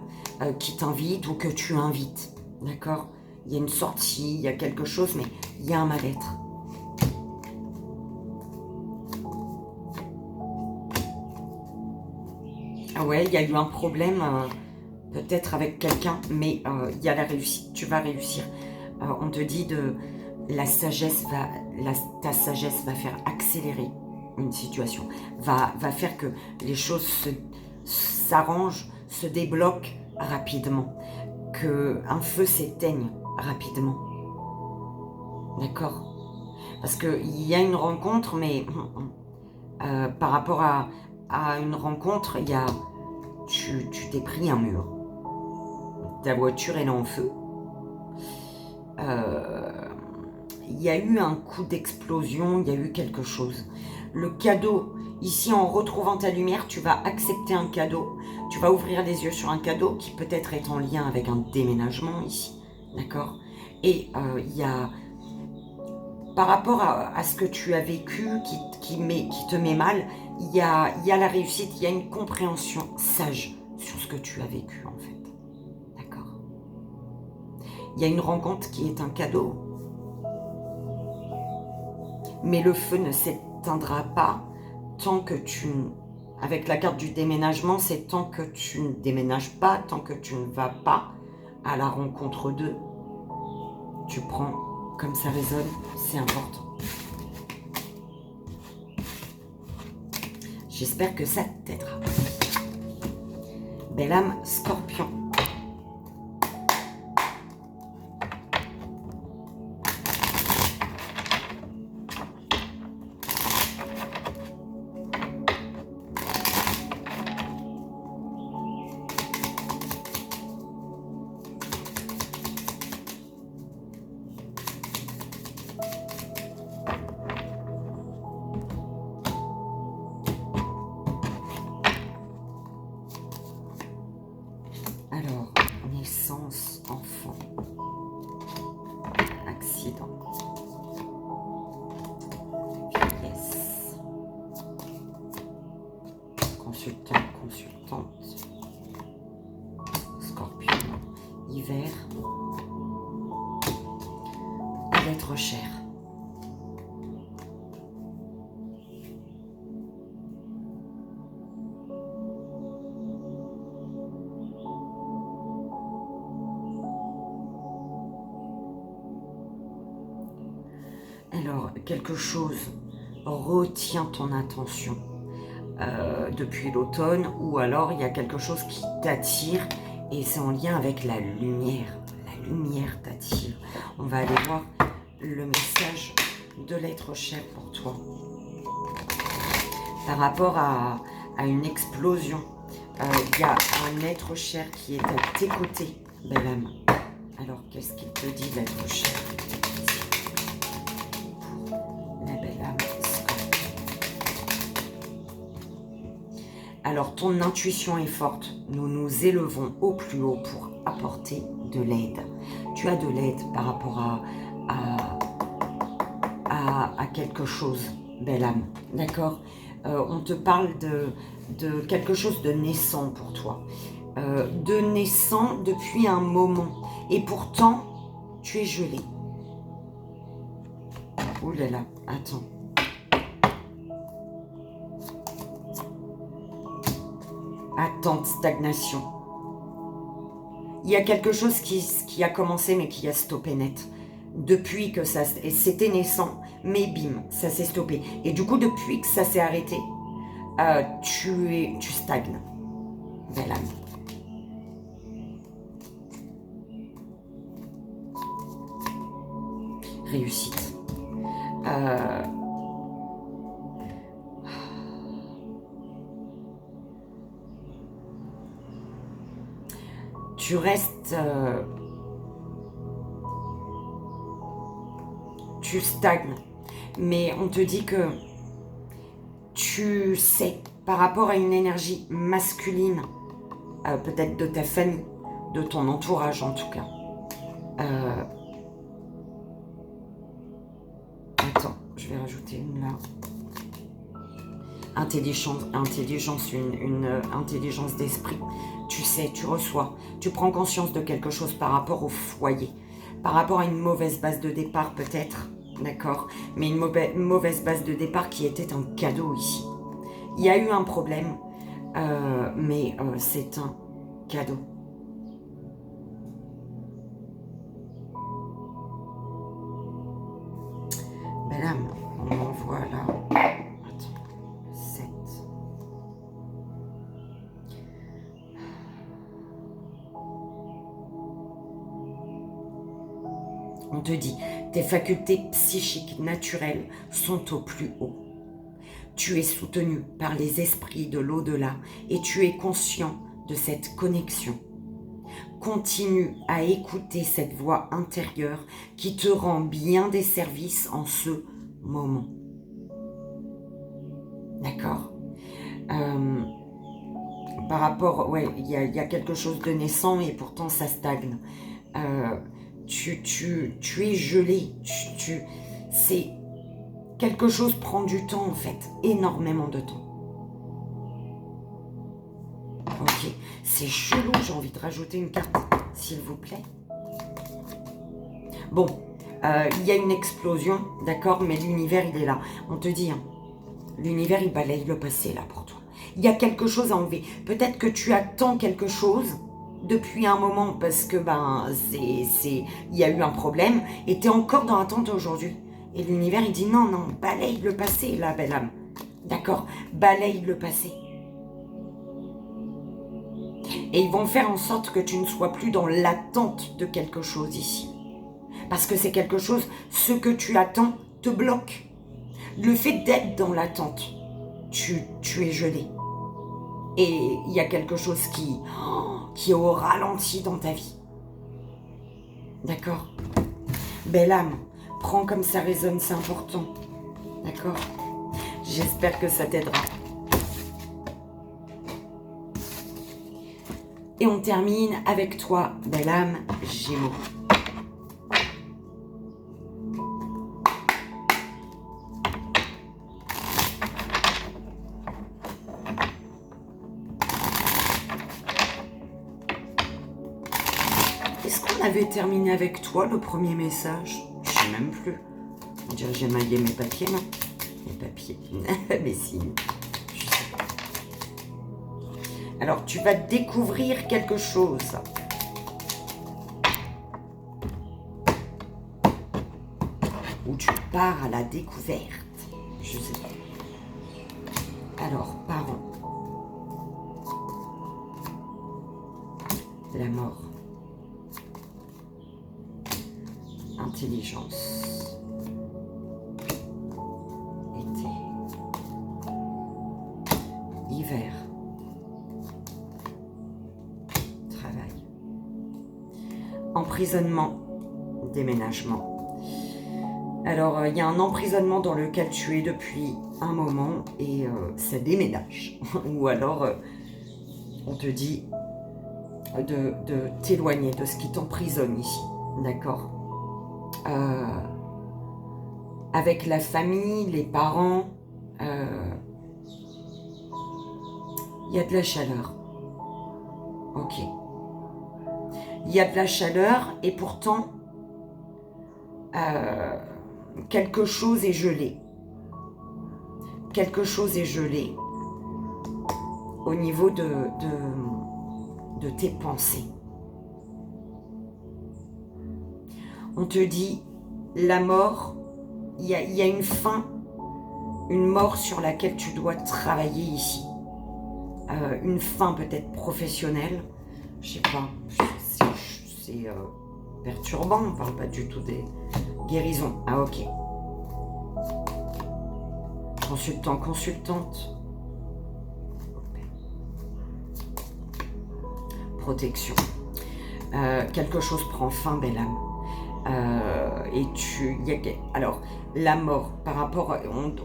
Qui t'invite ou que tu invites, d'accord? il y a une sortie, il y a quelque chose, mais il y a un mal-être. Ah ouais, il y a eu un problème, peut-être avec quelqu'un, mais il y a la réussite, tu vas réussir. On te dit de... La sagesse va... ta sagesse va faire accélérer une situation, va faire que les choses s'arrangent, se débloquent rapidement, qu'un feu s'éteigne rapidement. D'accord? Parce qu'il y a une rencontre, mais par rapport à une rencontre, il y a, tu t'es pris un mur. Ta voiture elle est en feu. Il y a eu un coup d'explosion, il y a eu quelque chose. Le cadeau, ici en retrouvant ta lumière, tu vas accepter un cadeau. Tu vas ouvrir les yeux sur un cadeau qui peut-être est en lien avec un déménagement ici. D'accord? Et il y a... Par rapport à ce que tu as vécu, qui te met mal, il y a la réussite, il y a une compréhension sage sur ce que tu as vécu en fait. D'accord? Il y a une rencontre qui est un cadeau. Mais le feu ne s'éteindra pas tant que tu... Avec la carte du déménagement, c'est tant que tu ne déménages pas, tant que tu ne vas pas à la rencontre d'eux. Tu prends comme ça résonne, c'est important. J'espère que ça t'aidera. Belle âme, Scorpion. Alors, naissance, enfant, accident, vieillesse, consultant, consultante, Scorpion, hiver, l'être cher. Alors, quelque chose retient ton attention depuis l'automne, ou alors il y a quelque chose qui t'attire et c'est en lien avec la lumière. La lumière t'attire. On va aller voir le message de l'être cher pour toi. Par rapport à une explosion, il y a un être cher qui est à tes côtés, belle âme. Alors, qu'est-ce qu'il te dit, l'être cher ? Alors, ton intuition est forte. Nous nous élevons au plus haut pour apporter de l'aide. Tu as de l'aide par rapport à quelque chose, belle âme. D'accord? On te parle de quelque chose de naissant pour toi. De naissant depuis un moment. Et pourtant, tu es gelé. Ouh là là, attends. Attente, stagnation. Il y a quelque chose qui a commencé mais qui a stoppé net. Depuis que ça... C'était naissant, mais bim, ça s'est stoppé. Et du coup, depuis que ça s'est arrêté, tu stagnes. Belle âme. Réussite. Tu restes... tu stagnes. Mais on te dit que tu sais, par rapport à une énergie masculine, peut-être de ta famille, de ton entourage en tout cas. Attends, je vais rajouter une là. Intelligence, une intelligence d'esprit. Tu sais, tu reçois, tu prends conscience de quelque chose par rapport au foyer. par rapport à une mauvaise base de départ peut-être, d'accord, mais une mauvaise base de départ qui était un cadeau ici. Il y a eu un problème, mais c'est un cadeau. Ben là, on envoie là. Attends, 7. On te dit, tes facultés psychiques naturelles sont au plus haut. Tu es soutenu par les esprits de l'au-delà et tu es conscient de cette connexion. Continue à écouter cette voix intérieure qui te rend bien des services en ce moment. D'accord. Par rapport, ouais, il y a quelque chose de naissant et pourtant ça stagne. Tu es gelé. C'est quelque chose prend du temps en fait, énormément de temps. Ok, c'est chelou, j'ai envie de rajouter une carte, s'il vous plaît. Bon, il y a une explosion, d'accord, mais l'univers, il est là. On te dit, hein, l'univers, il balaye le passé, là, pour toi. Il y a quelque chose à enlever. Peut-être que tu attends quelque chose depuis un moment, parce que, il y a eu un problème, et tu es encore dans l'attente aujourd'hui. Et l'univers, il dit, non, non, balaye le passé, la belle âme. D'accord, balaye le passé. Et ils vont faire en sorte que tu ne sois plus dans l'attente de quelque chose ici. Parce que c'est quelque chose, ce que tu attends te bloque. Le fait d'être dans l'attente, tu es gelé. Et il y a quelque chose qui est au ralenti dans ta vie. D'accord? Belle âme, prends comme ça résonne, c'est important. D'accord? J'espère que ça t'aidera. Et on termine avec toi, belle âme, Gémeaux. Est-ce qu'on avait terminé avec toi le premier message? Je ne sais même plus. On dirait que j'ai maillé mes papiers, non? Mes papiers. Mes signes. Je sais pas. Alors, tu vas découvrir quelque chose. Ou tu pars à la découverte. Je sais pas. Alors, parents. La mort. Intelligence. Été. Hiver. Travail. Emprisonnement. Déménagement. Alors, il y a un emprisonnement dans lequel tu es depuis un moment et ça déménage. Ou alors, on te dit de t'éloigner de ce qui t'emprisonne ici. D'accord? Avec la famille, les parents, il y a de la chaleur. Ok. Il y a de la chaleur et pourtant, quelque chose est gelé. Quelque chose est gelé au niveau de tes pensées. On te dit, la mort, il y a une fin, une mort sur laquelle tu dois travailler ici. Une fin peut-être professionnelle, je sais pas, c'est perturbant, on ne parle pas du tout des guérisons. Ah ok. Consultant, consultante. Protection. Quelque chose prend fin, belle âme. Alors, la mort, par rapport,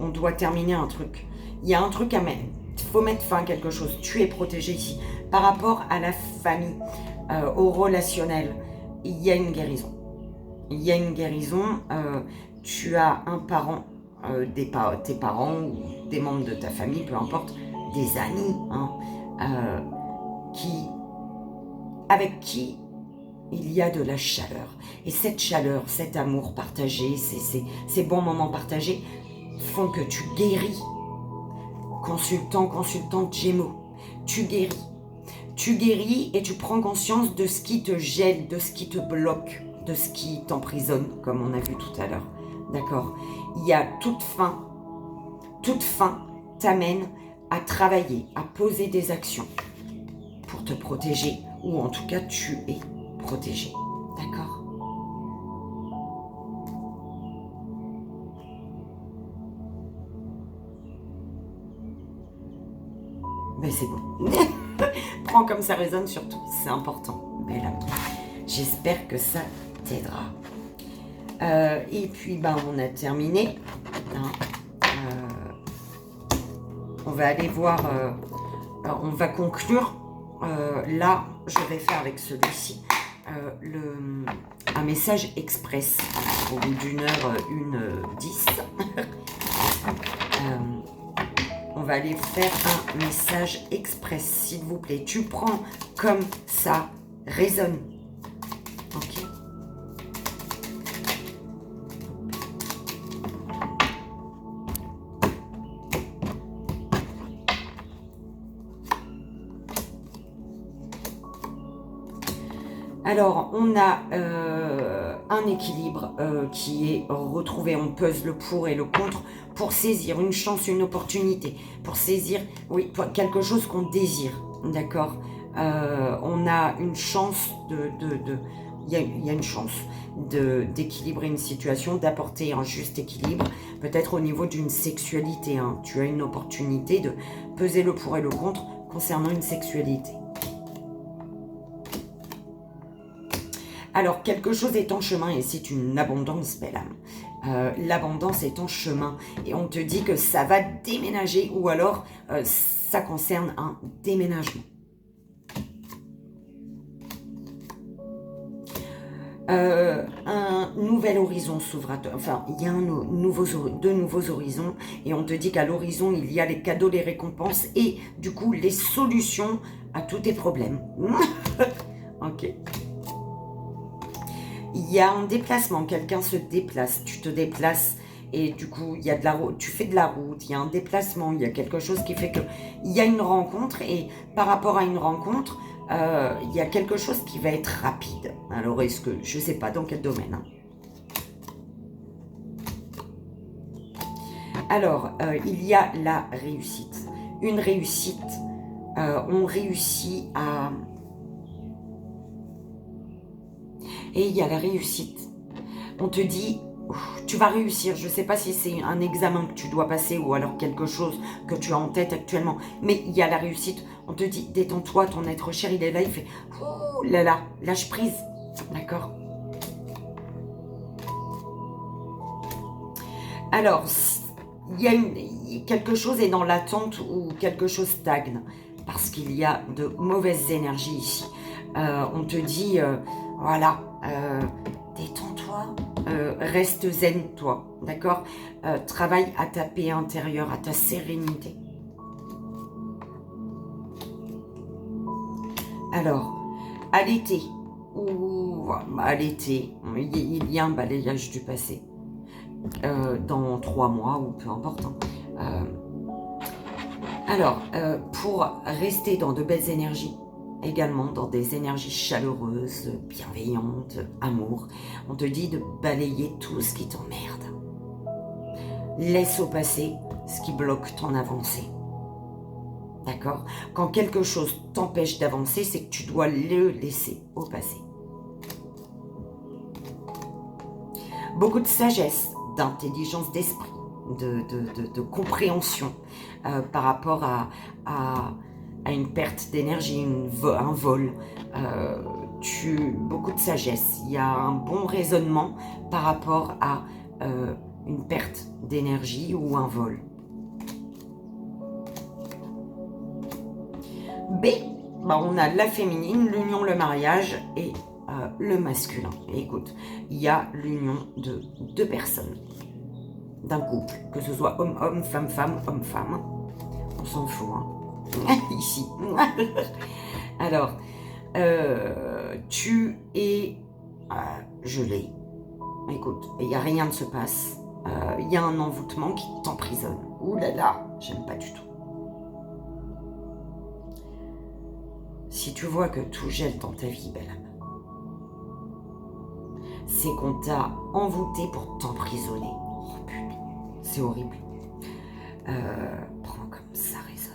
on doit terminer un truc. Il y a un truc à mettre. Il faut mettre fin à quelque chose. Tu es protégé ici. Par rapport à la famille, au relationnel, il y a une guérison. Il y a une guérison. Tu as un parent, tes parents ou des membres de ta famille, peu importe, des amis, hein, avec qui il y a de la chaleur. Et cette chaleur, cet amour partagé, ces bons moments partagés font que tu guéris. Consultant, consultante Gémeaux, tu guéris. Tu guéris et tu prends conscience de ce qui te gèle, de ce qui te bloque, de ce qui t'emprisonne, comme on a vu tout à l'heure. D'accord? Il y a toute fin t'amène à travailler, à poser des actions pour te protéger, ou en tout cas tu es protégé. D'accord? Ben c'est bon. Prends comme ça résonne surtout, c'est important. Belle âme. J'espère que ça t'aidera. Et puis ben on a terminé. Hein. On va aller voir, on va conclure. Là, je vais faire avec celui-ci un message express au bout d'une heure, 1h10. On va aller faire un message express, s'il vous plaît. Tu prends comme ça résonne. Ok. Alors, on a un équilibre qui est retrouvé. On pèse le pour et le contre pour saisir une chance, une opportunité, pour saisir pour quelque chose qu'on désire. D'accord? On a une chance il y a une chance d'équilibrer une situation, d'apporter un juste équilibre, peut-être au niveau d'une sexualité. Hein. Tu as une opportunité de peser le pour et le contre concernant une sexualité. Alors, quelque chose est en chemin et c'est une abondance, belle âme. L'abondance est en chemin et on te dit que ça va déménager ou alors ça concerne un déménagement. Un nouvel horizon s'ouvre à toi. Enfin, il y a de nouveaux horizons et on te dit qu'à l'horizon, il y a les cadeaux, les récompenses et du coup, les solutions à tous tes problèmes. Ok. Il y a un déplacement, quelqu'un se déplace, tu te déplaces et du coup, il y a de la route, tu fais de la route, il y a un déplacement, il y a quelque chose qui fait que il y a une rencontre et par rapport à une rencontre, il y a quelque chose qui va être rapide. Alors, est-ce que, je ne sais pas dans quel domaine. Hein. Alors, il y a la réussite. Une réussite, on réussit à... Et il y a la réussite. On te dit, tu vas réussir. Je ne sais pas si c'est un examen que tu dois passer ou alors quelque chose que tu as en tête actuellement. Mais il y a la réussite. On te dit, détends-toi, ton être cher, il est là, il fait, ouh là là, lâche prise. D'accord? Alors, il y a quelque chose est dans l'attente ou quelque chose stagne. Parce qu'il y a de mauvaises énergies ici. On te dit, voilà, détends-toi, reste zen, toi, d'accord? Travaille à ta paix intérieure, à ta sérénité. Alors, à l'été, il y a un balayage du passé. Dans 3 mois, ou peu importe. Hein. Alors, pour rester dans de belles énergies, également dans des énergies chaleureuses, bienveillantes, amour, on te dit de balayer tout ce qui t'emmerde. Laisse au passé ce qui bloque ton avancée. D'accord? Quand quelque chose t'empêche d'avancer, c'est que tu dois le laisser au passé. Beaucoup de sagesse, d'intelligence d'esprit, de compréhension par rapport à une perte d'énergie, un vol. Beaucoup de sagesse. Il y a un bon raisonnement par rapport à une perte d'énergie ou un vol. B, on a la féminine, l'union, le mariage et le masculin. Et écoute, il y a l'union de 2 personnes, d'un couple, que ce soit homme-homme, femme-femme, homme-femme. On s'en fout, hein. Ici. Alors, Tu es gelé. Écoute, il n'y a rien ne se passe. Il y a un envoûtement qui t'emprisonne. Ouh là là, j'aime pas du tout. Si tu vois que tout gèle dans ta vie, belle âme, c'est qu'on t'a envoûté pour t'emprisonner. Oh putain, c'est horrible. Prends comme ça résonne.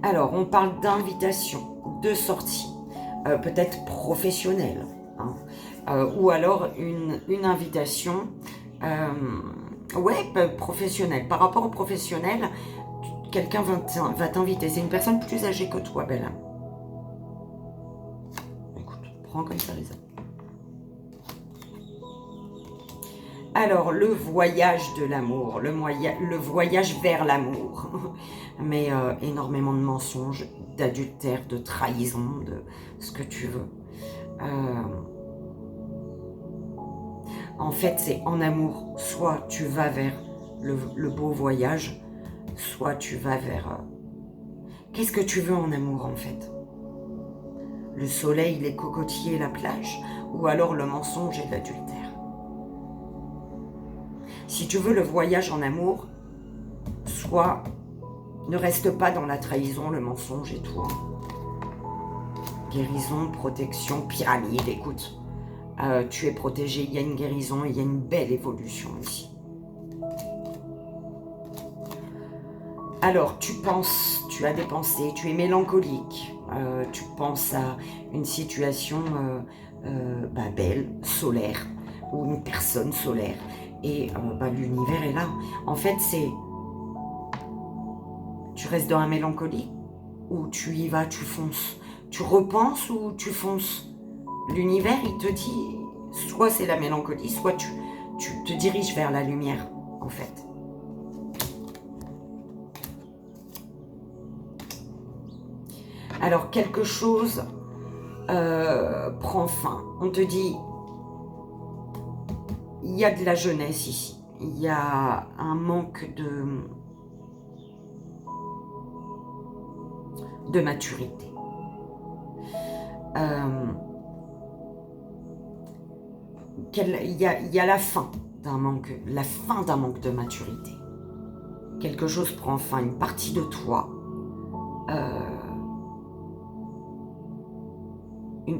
Alors, on parle d'invitation, de sortie, peut-être professionnelle, hein, ou alors une invitation, professionnelle. Par rapport au professionnel, quelqu'un va t'inviter. C'est une personne plus âgée que toi, belle âme. Écoute, prends comme ça les âmes. Alors, le voyage de l'amour, le voyage vers l'amour, mais énormément de mensonges, d'adultère, de trahison, de ce que tu veux. En fait, c'est en amour, soit tu vas vers le beau voyage, soit tu vas vers... Qu'est-ce que tu veux en amour, en fait? Le soleil, les cocotiers et la plage, ou alors le mensonge et l'adultère? Si tu veux le voyage en amour, soit ne reste pas dans la trahison, le mensonge et tout. Guérison, protection, pyramide, écoute. Tu es protégé, il y a une guérison, il y a une belle évolution ici. Alors, tu penses, tu as des pensées, tu es mélancolique, tu penses à une situation belle, solaire, ou une personne solaire. Et l'univers est là. En fait, c'est... Tu restes dans la mélancolie ou tu y vas, tu fonces. Tu repenses ou tu fonces. L'univers, il te dit, soit c'est la mélancolie, soit tu te diriges vers la lumière, en fait. Alors, quelque chose prend fin. On te dit... Il y a de la jeunesse ici. Il y a un manque de maturité. Il y a la fin d'un manque de maturité. Quelque chose prend fin, une partie de toi.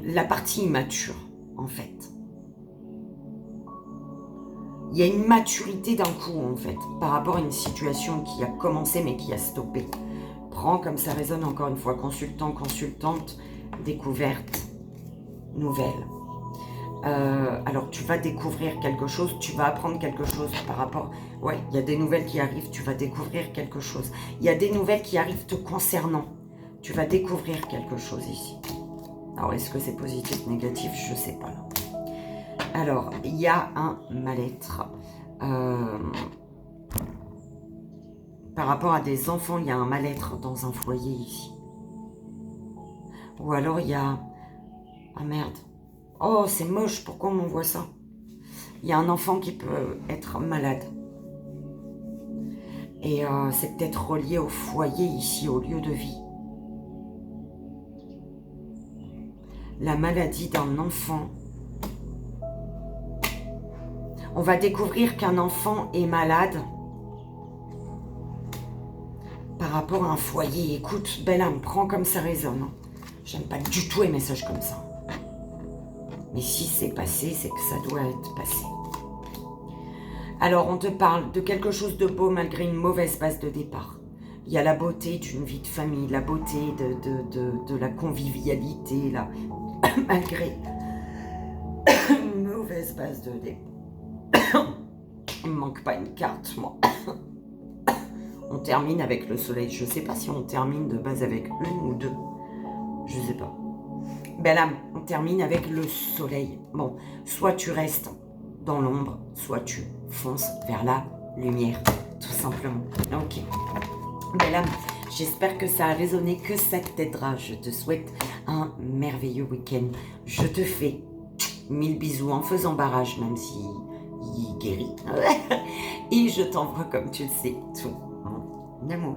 La partie immature, en fait. Il y a une maturité d'un coup, en fait, par rapport à une situation qui a commencé mais qui a stoppé. Prends comme ça résonne encore une fois, consultant, consultante, découverte, nouvelle. Alors, tu vas découvrir quelque chose, tu vas apprendre quelque chose par rapport... Ouais, il y a des nouvelles qui arrivent, tu vas découvrir quelque chose. Il y a des nouvelles qui arrivent te concernant. Tu vas découvrir quelque chose ici. Alors, est-ce que c'est positif, négatif? Je ne sais pas, là. Alors, il y a un mal-être. Par rapport à des enfants, il y a un mal-être dans un foyer ici. Ou alors, il y a... Ah merde. Oh, c'est moche, pourquoi on m'envoie ça? Il y a un enfant qui peut être malade. Et c'est peut-être relié au foyer ici, au lieu de vie. La maladie d'un enfant... On va découvrir qu'un enfant est malade par rapport à un foyer. Écoute, belle âme, prends comme ça résonne. J'aime pas du tout les messages comme ça. Mais si c'est passé, c'est que ça doit être passé. Alors, on te parle de quelque chose de beau malgré une mauvaise base de départ. Il y a la beauté d'une vie de famille, la beauté de la convivialité, là, malgré une mauvaise base de départ. Il me manque pas une carte, moi. On termine avec le soleil. Je sais pas si on termine de base avec une ou deux. Je sais pas. Belle âme, on termine avec le soleil. Bon, soit tu restes dans l'ombre, soit tu fonces vers la lumière, tout simplement. Ok. Belle âme, j'espère que ça a résonné, que ça t'aidera. Je te souhaite un merveilleux week-end. Je te fais 1000 bisous en faisant barrage, même si il guérit. Et je t'envoie, comme tu le sais, tout mon amour.